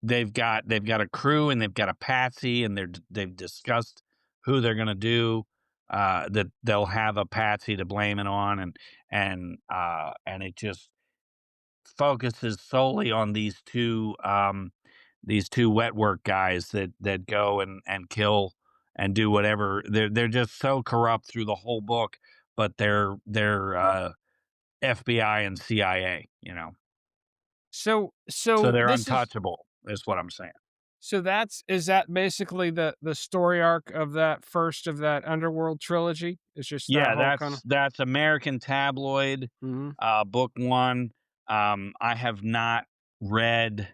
they've got a crew, and they've got a patsy, and they've discussed who they're going to do. That they'll have a patsy to blame it on, and it just focuses solely on these two wet work guys that go and kill and do whatever. They're just so corrupt through the whole book, but they're FBI and CIA, So so they're this is untouchable. Is what I'm saying. so that's is that basically the story arc of that first of that Underworld trilogy? It's just that Yeah, whole kind of. that's American Tabloid, Mhm. book one. I have not read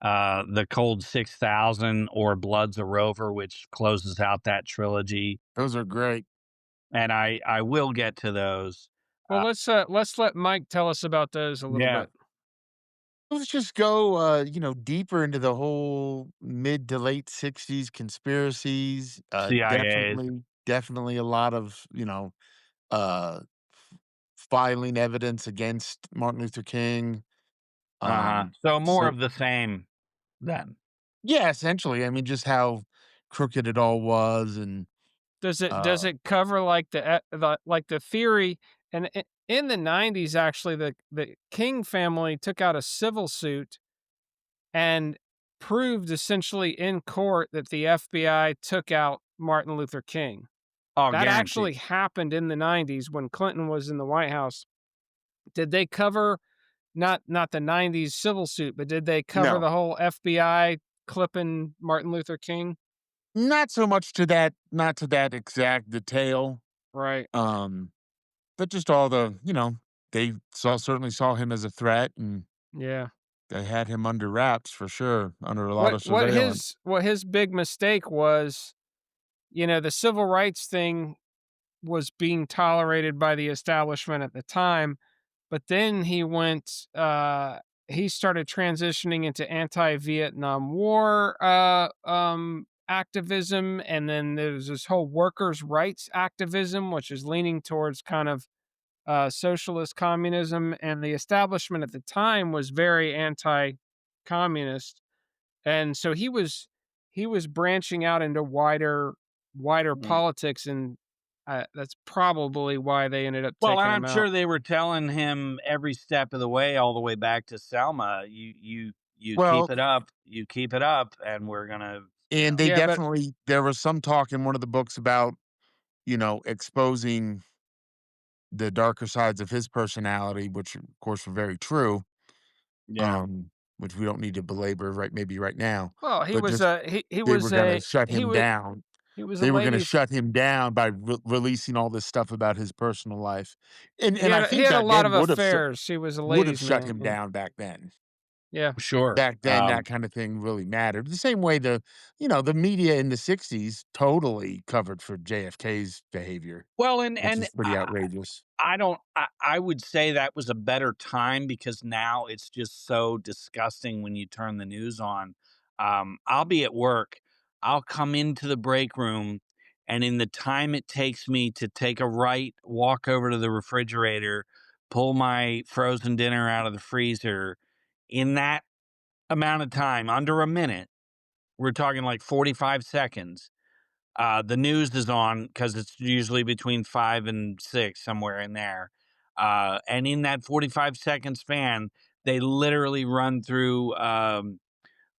the Cold 6000 or Bloods a Rover, which closes out that trilogy, Those are great. and I will get to those. Well, Uh, let's let Mike tell us about those a little yeah, bit. Let's just go, deeper into the whole mid to late '60s conspiracies. CIA's. Definitely a lot of uh, filing evidence against Martin Luther King. Uh-huh. So more So of the same then. yeah, essentially, I mean, just how crooked it all was, and Does uh, it cover like the theory and in the 90s actually the King family took out a civil suit and proved essentially in court that the FBI took out Martin Luther King. Oh, That actually guaranteed. happened in the 90s when Clinton was in the White House. Did they cover not the 90s civil suit, but did they cover no, the whole FBI clipping Martin Luther King? not so much to that, not to that exact detail. Right. Um, but just all they certainly saw him as a threat, and Yeah. they had him under wraps for sure, under a lot What of what surveillance. his what his big mistake was, the civil rights thing was being tolerated by the establishment at the time, but then he started transitioning into anti-Vietnam War activism, and then there was this whole workers' rights activism, which is leaning towards kind of socialist communism, and the establishment at the time was very anti-communist, and so he was branching out into wider Mm. politics, and that's probably why they ended up Well, and taking I'm him out. sure they were telling him every step of the way, all the way back to Selma, you keep Well, it up, you keep it up, and we're gonna, and they Yeah, but definitely there was some talk in one of the books about exposing the darker sides of his personality, which of course were very true. yeah. um, which we don't need to belabor maybe right now, well, but just they were gonna shut him down. he was a They were gonna ladies shut him down by releasing all this stuff about his personal life, he and had I he think had a back lot then of affairs. He was a would have ladies shut man. him Yeah. down back then. Yeah. Sure. Back then, that kind of thing really mattered. The same way the media in the '60s totally covered for JFK's behavior, Well, and which and is pretty outrageous. I don't. I would say that was a better time because now it's just so disgusting when you turn the news on. I'll be at work. I'll come into the break room, and in the time it takes me to take a right, walk over to the refrigerator, pull my frozen dinner out of the freezer, in that amount of time, under a minute, we're talking like 45 seconds. The news is on because it's usually between 5 and 6, somewhere in there. And in that 45-second span, they literally run through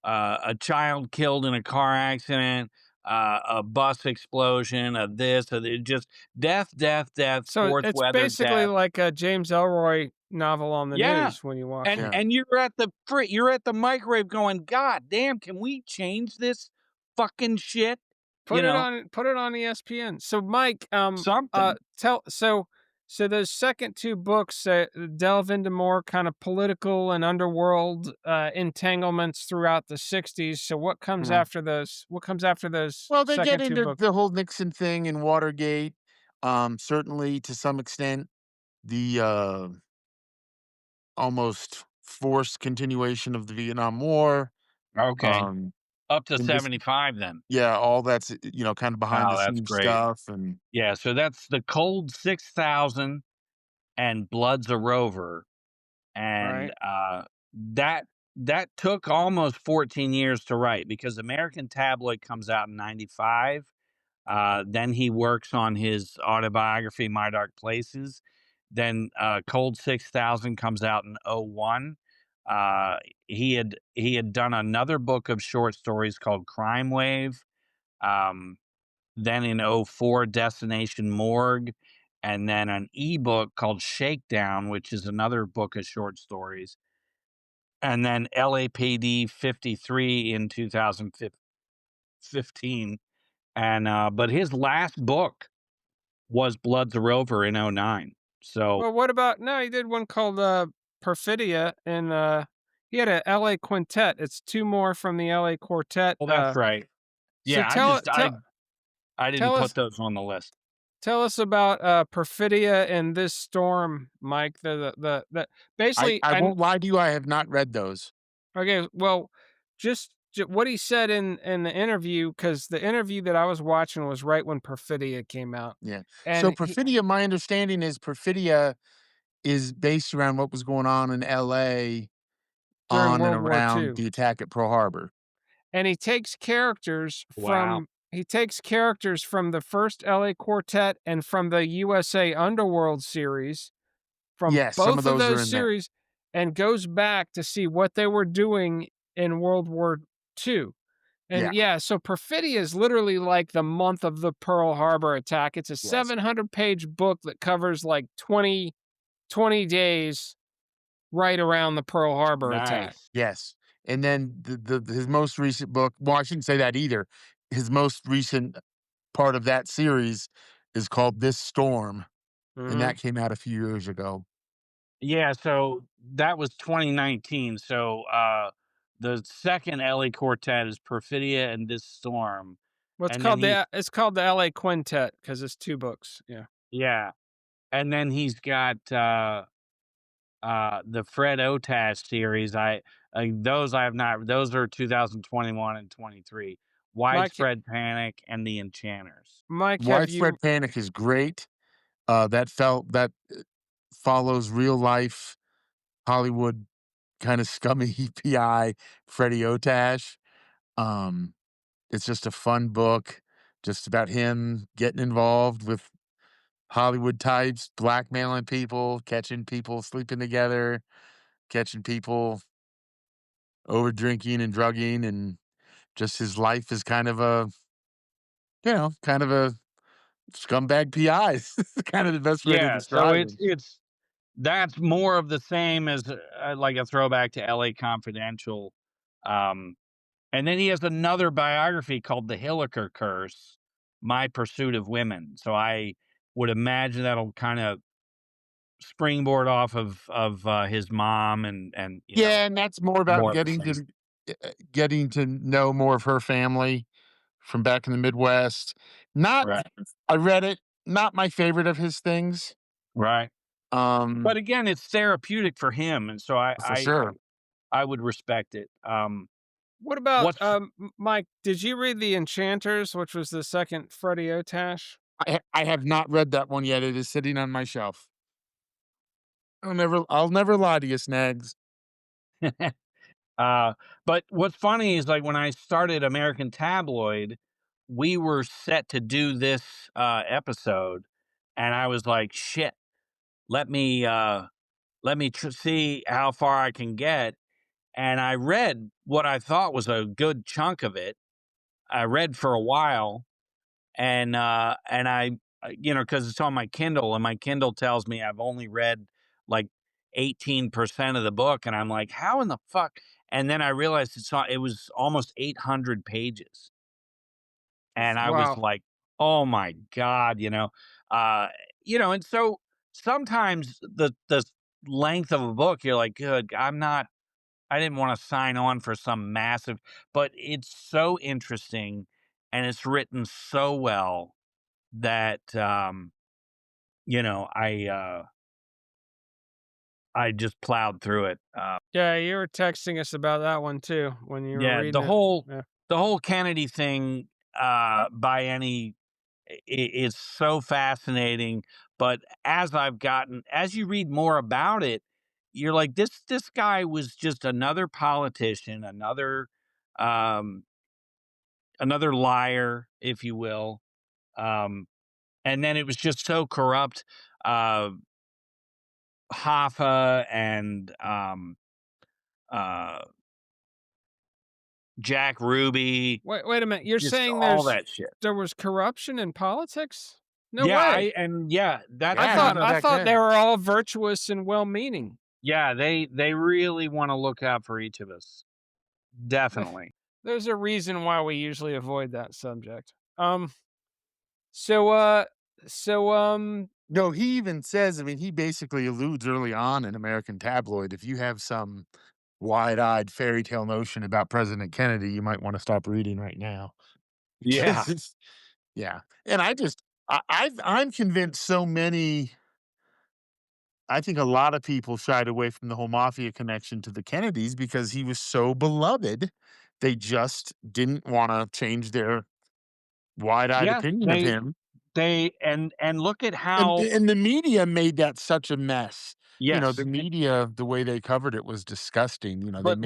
a child killed in a car accident, a bus explosion, a this, just death, death, death, So sports, it's weather, basically death. like a James Ellroy novel on the Yeah. news when you walk And Yeah. in. and you're at the microwave going, God damn, can we change this fucking shit? You know, Put it on ESPN. So Mike, something. tell so those second two books delve into more kind of political and underworld entanglements throughout the 60s. So what comes Mhm. after those? What comes after those Well, they get second two into books? the whole Nixon thing and Watergate. Certainly to some extent, the almost forced continuation of the Vietnam War. Okay. Um, Up to and just 75 then. yeah, all that's kind of behind the Oh, that's scenes great. stuff, and Yeah, so that's The Cold 6,000 and Blood's a Rover. And Right. that that took almost 14 years to write because American Tabloid comes out in 95. Then he works on his autobiography, My Dark Places. Then Cold 6,000 comes out in '01. Uh, he had done another book of short stories called Crime Wave. Um, then in '04, Destination Morgue, and then an ebook called Shakedown, which is another book of short stories, and then LAPD 53 in 2015. And but his last book was Blood's a Rover in '09. So, Well, what about no? He did one called Perfidia, and he had a LA Quintet. It's two more from the LA Quartet. well, that's right. So Yeah, I didn't tell put us those on the list. Tell us about, Perfidia and This Storm, Mike. The I basically, I and won't lie to you, I have not read those. okay, well, what he said in the interview, because the interview that I was watching was right when Perfidia came out, Yeah. So and he Perfidia, my understanding is Perfidia is based around what was going on in LA during on and World War around II, the attack at Pearl Harbor. and Wow. he takes characters from the first LA Quartet and from the USA Underworld series, from Yes, some of both of those are those in there. series, and goes back to see what they were doing in World War II. And Yeah. yeah, so Perfidia is literally like the month of the Pearl Harbor attack. It's a Yes. 700-page book that covers like 20 days right around the Pearl Harbor attack. Nice. Yes. And then his most recent book, well, I shouldn't say that either. His most recent part of that series is called This Storm, and Mhm. that came out a few years ago. Yeah, so that was 2019. So the second LA Quartet is Perfidia and This Storm. What's And then called he's it's called the LA Quintet because it's 2 books, yeah. yeah. And then he's got the Fred Otash series. Those I have not, those are 2021 and 23. Mike Widespread Panic and The Enchanters. Mike, have you Widespread Panic is great. That follows real life Hollywood kind of scummy PI Freddie Otash. Um, it's just a fun book, just about him getting involved with Hollywood types, blackmailing people, catching people sleeping together, catching people over drinking and drugging, and just his life is kind of a scumbag PI. It's kind of the best way to Yeah, so describe it's him. it's that's more of the same as like a throwback to LA Confidential. Um, and then he has another biography called The Hilliker Curse, My Pursuit of Women. So I would imagine that'll kind of springboard off of his mom and Yeah, and that's more about more of the same. getting to know more of her family from back in the Midwest. Not Right. I read it, not my favorite of his things. Right. Um, But again, it's therapeutic for him, and so I for I sure. I would respect it. What about, What's Mike, did you read The Enchanters, which was the second Freddie Otash? I have not read that one yet. It is sitting on my shelf. I'll never lie to you, Snags. uh but what's funny is like when I started American Tabloid, we were set to do this episode, and I was like, shit, let me see how far I can get. And I read what I thought was a good chunk of it. I read for a while, and because it's on my Kindle, and my Kindle tells me I've only read like 18% of the book, and I'm like, how in the fuck? And then I realized it was almost 800 pages, and I was Wow. like, oh my god, uh, and so sometimes the length of a book, you're like, good, I didn't want to sign on for some massive, but it's so interesting and it's written so well that you know, I uh I just plowed through it. Yeah, you were texting us about that one too when you were Yeah, reading it. Yeah. the whole Kennedy thing by any is so fascinating, but as you read more about it, you're like, this guy was just another politician, um another liar, if you will. Um and then it was just so corrupt. Uh Hoffa and uh Jack Ruby, Wait a minute, you're just saying all that shit. there was corruption in politics? No Yeah, way. that's Yeah, not even a I back thought they then. were all virtuous and well-meaning. yeah, they really wanna look out for each of us. Definitely. There's a reason why we usually avoid that subject. So, uh so, No, he even says, I mean, he basically alludes early on in American Tabloid, if you have some wide-eyed fairy tale notion about President Kennedy, you might wanna stop reading right now. Yeah. Because it's yeah, and I'm convinced so many I think a lot of people shied away from the whole mafia connection to the Kennedys because he was so beloved, they just didn't wanna change their wide-eyed Yeah, opinion of him. and look at And how and the media made that such a mess. The yes, media, the way they covered it was disgusting. but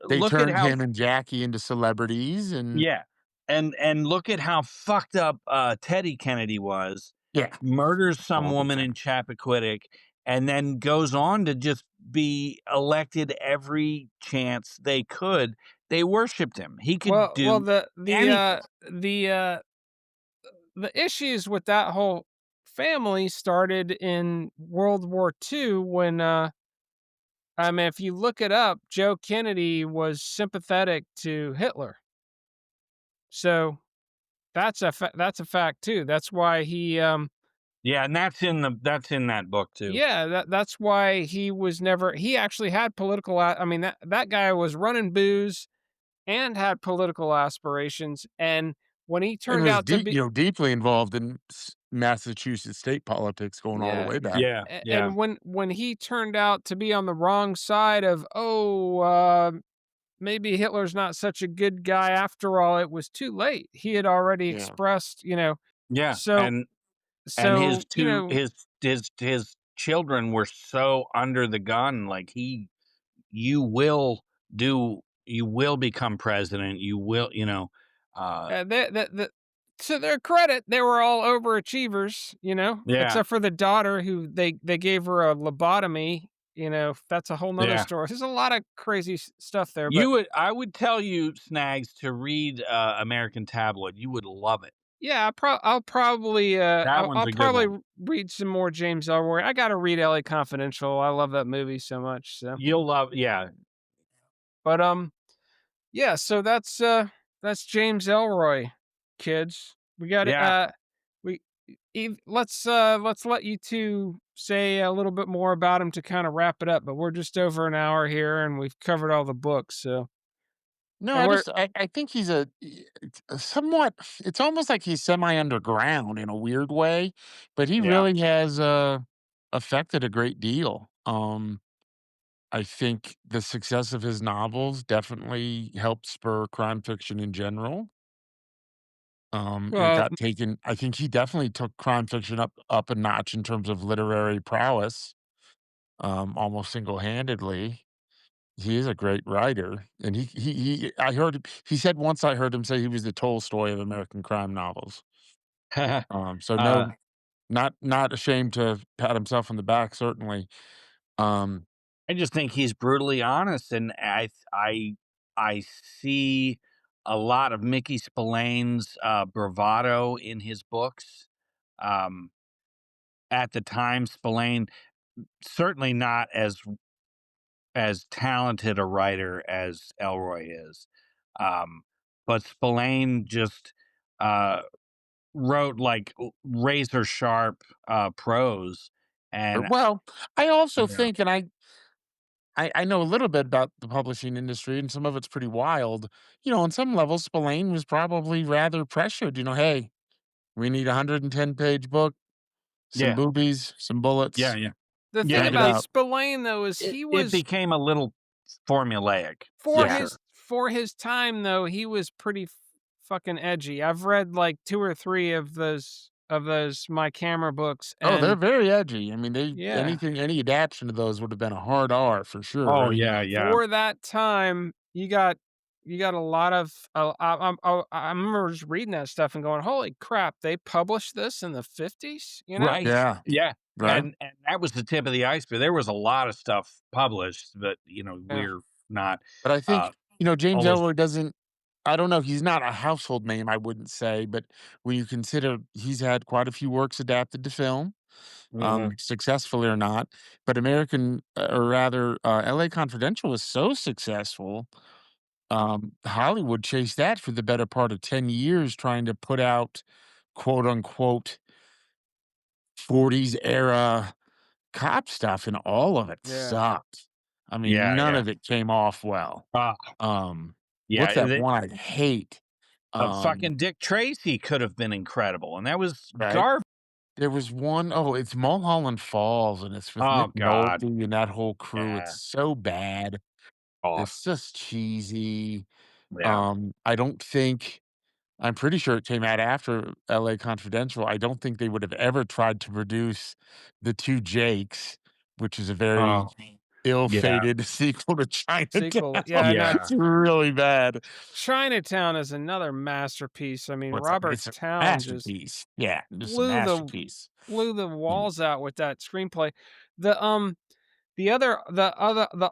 They look at turned how him and Jackie into celebrities and yeah, and look at how fucked up, Teddy Kennedy was, yeah, murders some awful woman thing. in Chappaquiddick, and then goes on to just be elected every chance they could. They worshiped him. He could well, do anything. the, uh the issues with that whole family started in World War II when, I mean, if you look it up, Joe Kennedy was sympathetic to Hitler. So that's a fact too. That's why Yeah, and that's in that book too. yeah, that's why he was never he actually had I mean, that guy was running booze and had political aspirations, and when he And turned was out to be deeply involved in Massachusetts state politics going all the yeah, way back. Yeah, yeah, and when he turned out to be on the wrong side of, "Oh, maybe Hitler's not such a good guy after all," it was too late. He had already Yeah. expressed, yeah, so and his you two know, his children were so under the gun, like, he you will you will become president, you will, they to their credit, they were all overachievers, yeah, except for the daughter who they gave her a lobotomy, that's a whole nother yeah. story. There's a lot of crazy stuff there, but I would tell you, Snags, to read, American Tabloid. You would love it. yeah, That one's I'll a good probably one. read some more James Ellroy. I gotta read LA Confidential. I love that movie so much. So, You'll love yeah, but yeah. So that's James Ellroy, kids. We got yeah. we let's let you two say a little bit more about him to kind of wrap it up. But we're just over an hour here, and we've covered all the books. So, No, and we're I think he's a somewhat it's almost like he's semi underground in a weird way, but he Yeah. really has affected a great deal. I think the success of his novels definitely helped spur crime fiction in general. It Well, got taken I think he definitely took crime fiction up a notch in terms of literary prowess, almost single-handedly. He is a great writer, and he I heard he said once I heard him say he was the Tolstoy of American crime novels. So uh, no, not ashamed to pat himself on the back, certainly. Um, I just think he's brutally honest, and I see a lot of Mickey Spillane's bravado in his books. Um, at the time, Spillane certainly not as talented a writer as Elroy is, um, but Spillane just uh, wrote like razor sharp prose, and well, I also yeah, think, and I know a little bit about the publishing industry, and some of it's pretty wild. On some levels, Spillane was probably rather pressured. Hey, we need a 110-page book, some yeah, boobies, some yeah, bullets, yeah, the thing yeah. crank it about out. Spillane though is It he it was became a little formulaic for Yeah. sure. for his time though, he was pretty fucking edgy. I've read like 2 or 3 of those My Camera books, Oh, they're and very edgy. I mean, yeah, any adaptation of those would have been a hard R for Oh, sure. yeah, yeah. for that time, you got a lot of I remember just reading that stuff and going, "Holy crap, they published this in the '50s?" You know? Right. Yeah, Yeah, right. and that was the tip of the iceberg. There was a lot of stuff published, but, Yeah. we're not, But I uh, think, James always. Ellroy doesn't I don't know, he's not a household name, I wouldn't say, but when you consider he's had quite a few works adapted to film, Mhm. successfully or not, but or rather, LA Confidential was so successful, Hollywood chased that for the better part of 10 years trying to put out quote unquote '40s era cop stuff, and all of it Yeah. sucked. I mean, Yeah, none yeah. of it came off well. Ah, Um, what's yeah, that one I hate? fucking Dick Tracy could have been incredible, and that was Right? garbage. There was one, oh, it's Mulholland Falls, and it's with Oh Nick god. Nolte and that whole crew. It's Yeah. so bad. Off. It's just cheesy. Yeah. I don't think I'm pretty sure it came out after LA Confidential. I don't think they would have ever tried to produce The Two Jakes, which is a very Oh, yeah. ill-fated sequel to Sequel. Chinatown. Yeah, no, Yeah. It's really bad. Chinatown is another masterpiece. I mean, Robert It's a Towne just masterpiece. Yeah, just a blew the masterpiece. blew the Mm. walls out with that screenplay. The, the other the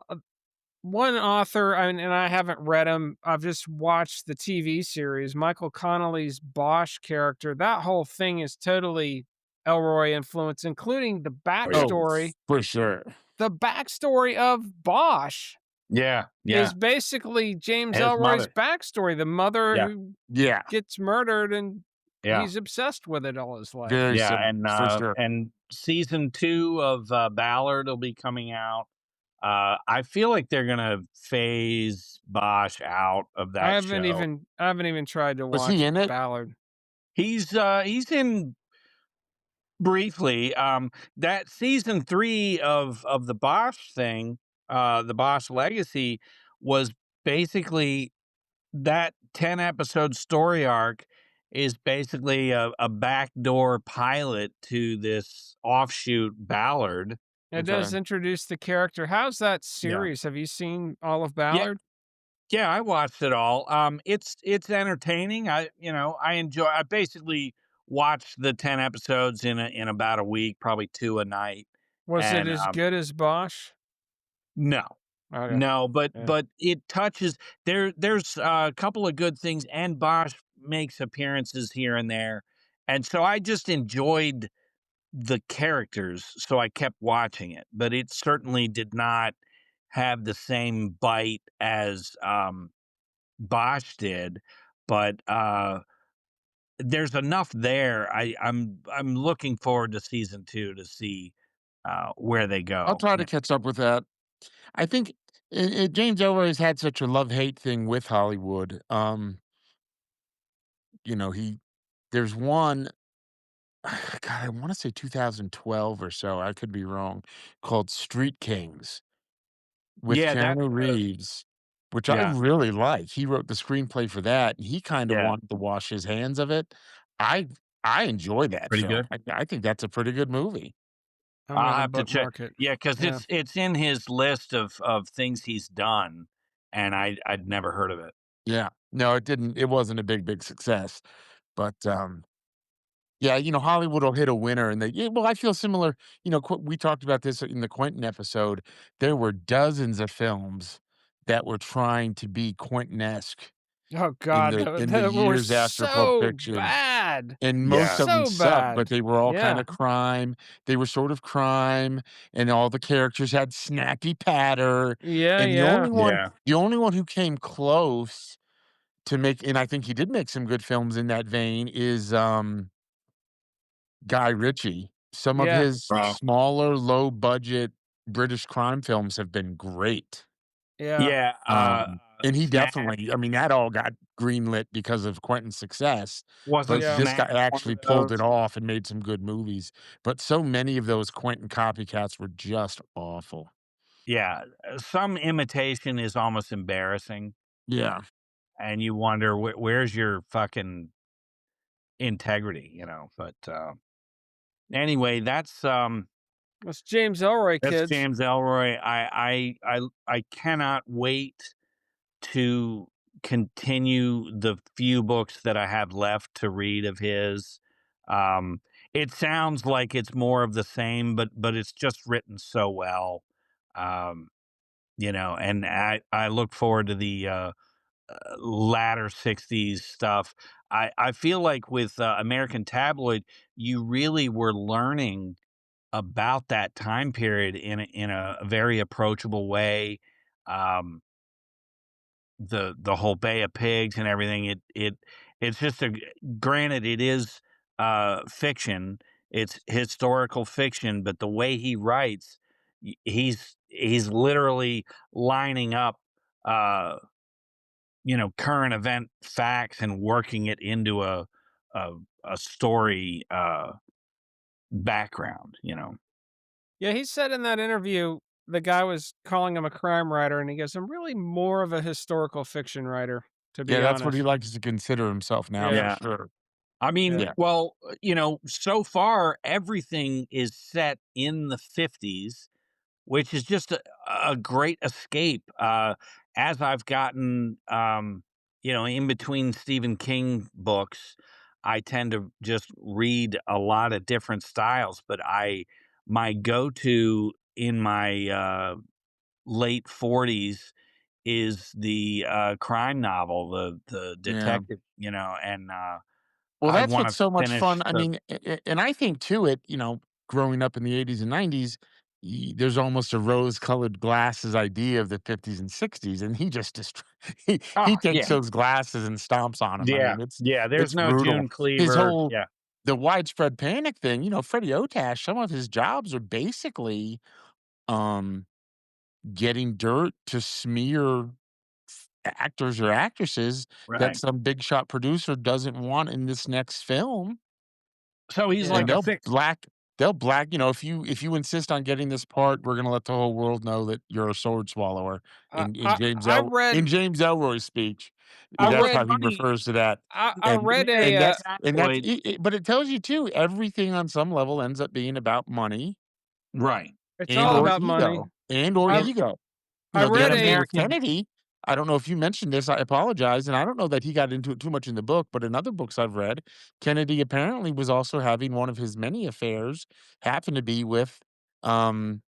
one author, and I haven't read him, I've just watched the TV series, Michael Connelly's Bosch character, that whole thing is totally Elroy influence, including the Oh, yeah. Oh, backstory. for sure. The backstory of Bosch Yeah, is yeah. basically James His Ellroy's mother. backstory, the mother Yeah, who Yeah, gets murdered, and yeah. he's obsessed with it all his life. very Yeah, similar, for sure. and season 2 of, Ballard will be coming out. I feel like they're gonna phase Bosch out of that show. I haven't even tried to Was he watch in it? Ballard. He's in briefly. That season 3 of the Bosch thing, the Bosch Legacy, was basically that 10-episode story arc is basically a backdoor pilot to this offshoot Ballard. It does Okay. introduce the character. How's that Yeah. series? Have you seen all of Yeah, Ballard? yeah, I watched it all. It's entertaining. I enjoy I basically watched the 10 episodes in about a week, probably 2 a night, Was it and, as good as Bosch? no. Okay, No, but yeah. it touches there's a couple of good things, and Bosch makes appearances here and there, and so I just enjoyed the characters, so I kept watching it, but it certainly did not have the same bite as, Bosch did, but, there's enough there. I'm looking forward to season 2 to see, where they I'll go. try to Yeah. catch up with that. I think James Ellroy's had such a love-hate thing with Hollywood. He there's one, God, I wanna say 2012 or so, I could be wrong, called Street Kings. with Yeah, that Keanu Reeves, which I yeah, really like. He wrote the screenplay for that, and he kind of yeah, wanted to wash his hands of it. I I enjoy that pretty film. good. I think that's a pretty good movie. I'm I'll gonna have to check. bookmark it. Yeah, because Yeah. it's in his list of things he's done, and I'd never heard of it. Yeah. No, it wasn't a big success, but, yeah, Hollywood will hit a winner and well, I feel similar, we talked about this in the Quentin episode. There were dozens of films that were trying to be Quentin-esque Oh in god, the that in the that were years after Pulp so Fiction, bad. and most Yeah, of them So sucked, but bad. they were all Yeah. kinda crime. They were sort of crime, and all the characters had snappy patter, Yeah, and yeah. yeah, the only one who came close to make and I think he did make some good films in that vein is, Guy Ritchie. Some of Yeah. his bro. smaller, low budget British crime films have been great. Yeah. Yeah, And he Snag definitely I mean, that all got greenlit because of Quentin's success, wasn't but Yeah. this guy Snags one actually of pulled it those? off and made some good movies, but so many of those Quentin copycats were just awful. Yeah, some imitation is almost embarrassing, Yeah. and you wonder where's your fucking integrity, But anyway, That's James Ellroy, that's kids. James Ellroy. I cannot wait to continue the few books that I have left to read of his. Um, it sounds like it's more of the same, but it's just written so well. Um, and I look forward to the latter 60s stuff. I feel like with American Tabloid, you really were learning about that time period in a very approachable way. Um, the whole Bay of Pigs and everything. It's just granted it is fiction. It's historical fiction, but the way he writes, he's literally lining up uh current event facts and working it into a, a story background. Yeah, he said in that interview, the guy was calling him a crime writer, and he goes, "I'm really more of a historical fiction writer, to Yeah, be that's what he honest." likes to consider himself now for Yeah. Yeah. sure. I mean, Yeah. Yeah. well, so far everything is set in the 50s, which is just a great escape. As I've gotten, in between Stephen King books, I tend to just read a lot of different styles, but my go-to in my late 40s is the crime novel, the Yeah. detective, and Well, I that's want what's to so much finish fun. I the mean, and I think too, growing up in the 80s and 90s, there's almost a rose-colored glasses idea of the 50s and 60s, and he just he oh takes yeah, those glasses and stomps on them. I yeah, mean, yeah. There's it's no brutal. June His Cleaver. whole Yeah. the widespread panic thing. Freddie Otash, some of his jobs are basically um, getting dirt to smear actors or actresses that Right. some big shot producer doesn't want in this next film. So he's And Yeah. like a fix. they'll black if you insist on getting this part, we're gonna let the whole world know that you're a sword swallower I I I read In James Ellroy's speech, I Well, that's what's how read he funny refers to that. I And read and a, American that's Tabloid. but it tells you too, everything on some level ends up being about money Right. it's and all or about money. ego and or I In ego. I The read in other thing a with American Kennedy, I don't know if you mentioned this, I apologize, and I don't know that he got into it too much in the book, but in other books I've read, Kennedy apparently was also having one of his many affairs happened to be with, um,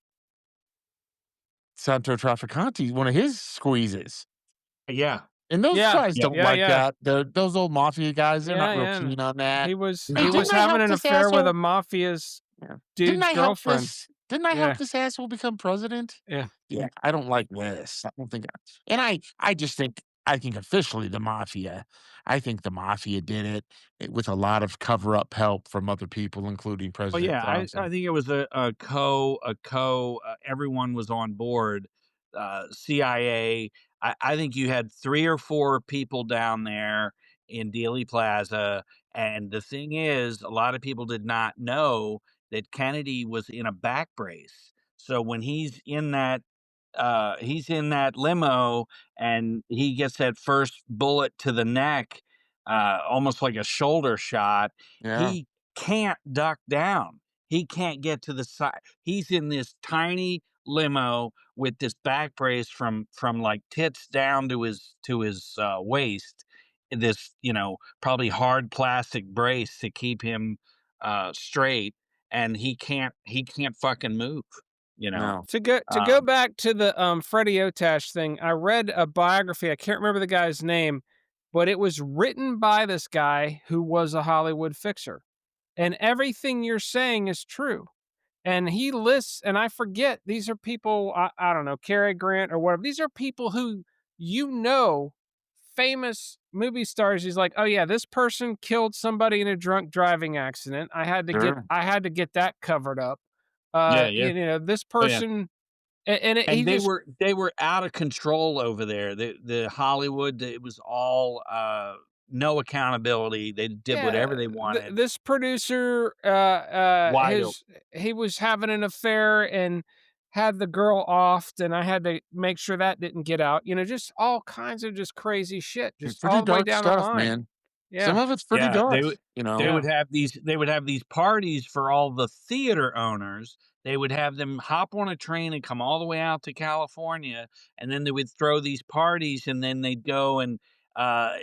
Santo Trafficante, one of his squeezes, yeah. and those yeah, guys Yeah. don't yeah, like yeah, that. Those old mafia guys, they're not yeah, real yeah. keen on that. "Hey, He No. was didn't I having help an this affair with a asshole?" mafia's Yeah. dude's girlfriend. Didn't I help Yeah, this asshole become president? yeah. Yeah, I don't like this. I don't think and I just think I think officially I think the mafia did it, with a lot of cover-up help from other people, including Oh President yeah, I Johnson. think it was everyone was on board. CIA. I think you had 3 or 4 people down there in Dealey Plaza, and the thing is, a lot of people did not know that Kennedy was in a back brace. So when he's in that he's in that limo and he gets that first bullet to the neck, almost like a shoulder shot. Yeah, He can't duck down. He can't get to the side. He's in this tiny limo with this back brace from like tits down to his waist. This, probably hard plastic brace to keep him straight, and he can't fucking move. You know. no, To go back to the Freddie Otash thing, I read a biography. I can't remember the guy's name, but it was written by this guy who was a Hollywood fixer, and everything you're saying is true. And he lists, and I forget, these are people, I don't know, Cary Grant or whatever. These are people who, famous movie stars. He's like, oh yeah, this person killed somebody in a drunk driving accident. sure. I had to get that covered up. Yeah, yeah. This Oh, yeah. person, he And they just, were out of control over there. The Hollywood, it was all, no accountability. They did yeah, whatever they wanted. this producer, Wide open. he was having an affair and had the girl offed, and I had to make sure that didn't get out. Just all kinds of just crazy shit, It's just pretty all the way dark down the stuff, line. man. Some Yeah, of it's pretty Yeah, dark, they yeah. would have these parties for all the theater owners. They would have them hop on a train and come all the way out to California, and then they would throw these parties, and then they'd go and, uh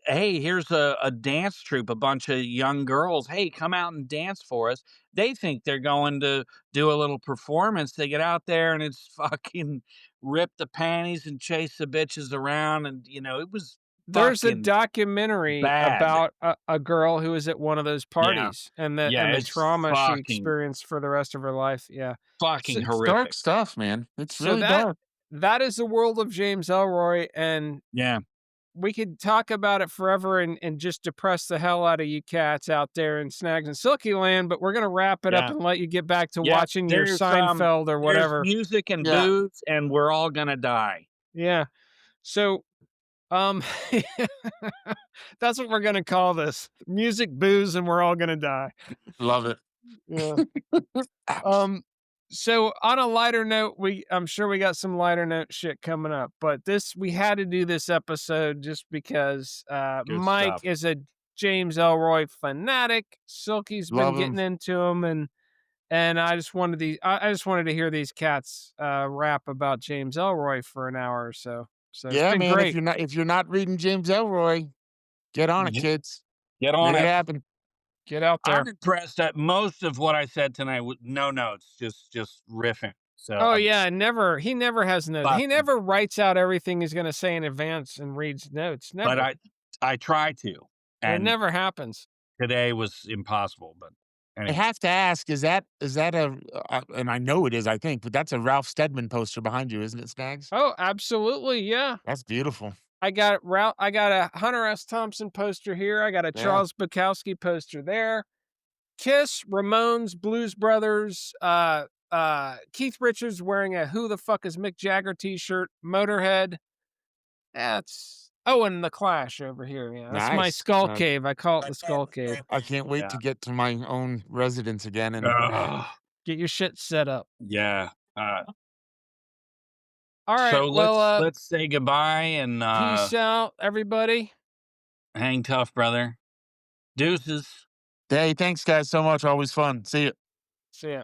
hey, here's a dance troupe, a bunch of young girls. Hey, come out and dance for us. They think they're going to do a little performance. They get out there and it's fucking rip the panties and chase the bitches around. And, it was There's a fucking documentary bad. about a girl who was at one of those Yeah. parties and Yeah. the It's trauma she fucking, experienced for the rest of her life. Yeah. fucking So, it's dark horrific. stuff, man. It's so really that dark. that is the world of James Ellroy, and Yeah. we could talk about it forever and just depress the hell out of you cats out there in Snags and Silky Land, but we're gonna wrap it up Yeah. and let you get back to Yep. watching your Seinfeld or There's whatever. music and Yeah, booze, and we're all gonna die. Yeah. So, um, that's what we're gonna call this. Music, booze, and we're all gonna die. love it. Yeah. Ouch. So on a lighter note, I'm sure we got some lighter note shit coming up, but we had to do this episode just because Good Mike stuff. is a James Ellroy fanatic. Silky's been Love him. getting into him, and I just wanted to hear these cats rap about James Ellroy for an hour or so. So it's Yeah, been man. great. If you're not reading James Ellroy, get on it, Get kids. get Make on it it. happen. Get out I'm there. impressed that most of what I said tonight with no notes, just riffing. So Oh I'm yeah, he never has notes. He fucking, never writes out everything he's gonna say in advance and reads notes. but Never. I try to, It and never happens. today was impossible. But I anyway, have to ask, is that a and I know it is, I think, but that's a Ralph Steadman poster behind you, isn't it, Snags? Oh, absolutely, yeah. That's beautiful. I got a Hunter S. Thompson poster here. I got a Yeah. Charles Bukowski poster there. Kiss, Ramones, Blues Brothers, Keith Richards wearing a "Who the fuck is Mick Jagger" t-shirt. Motorhead. That's and the Clash over here. Yeah, that's my Nice. skull cave. I call it the skull cave. I can't wait yeah. to get to my own residence again and Ugh, Get your shit set up. yeah. All right. So Well, let's say goodbye and peace out, everybody. hang tough, brother. Deuces. hey, thanks guys so much. Always fun. See you. See ya.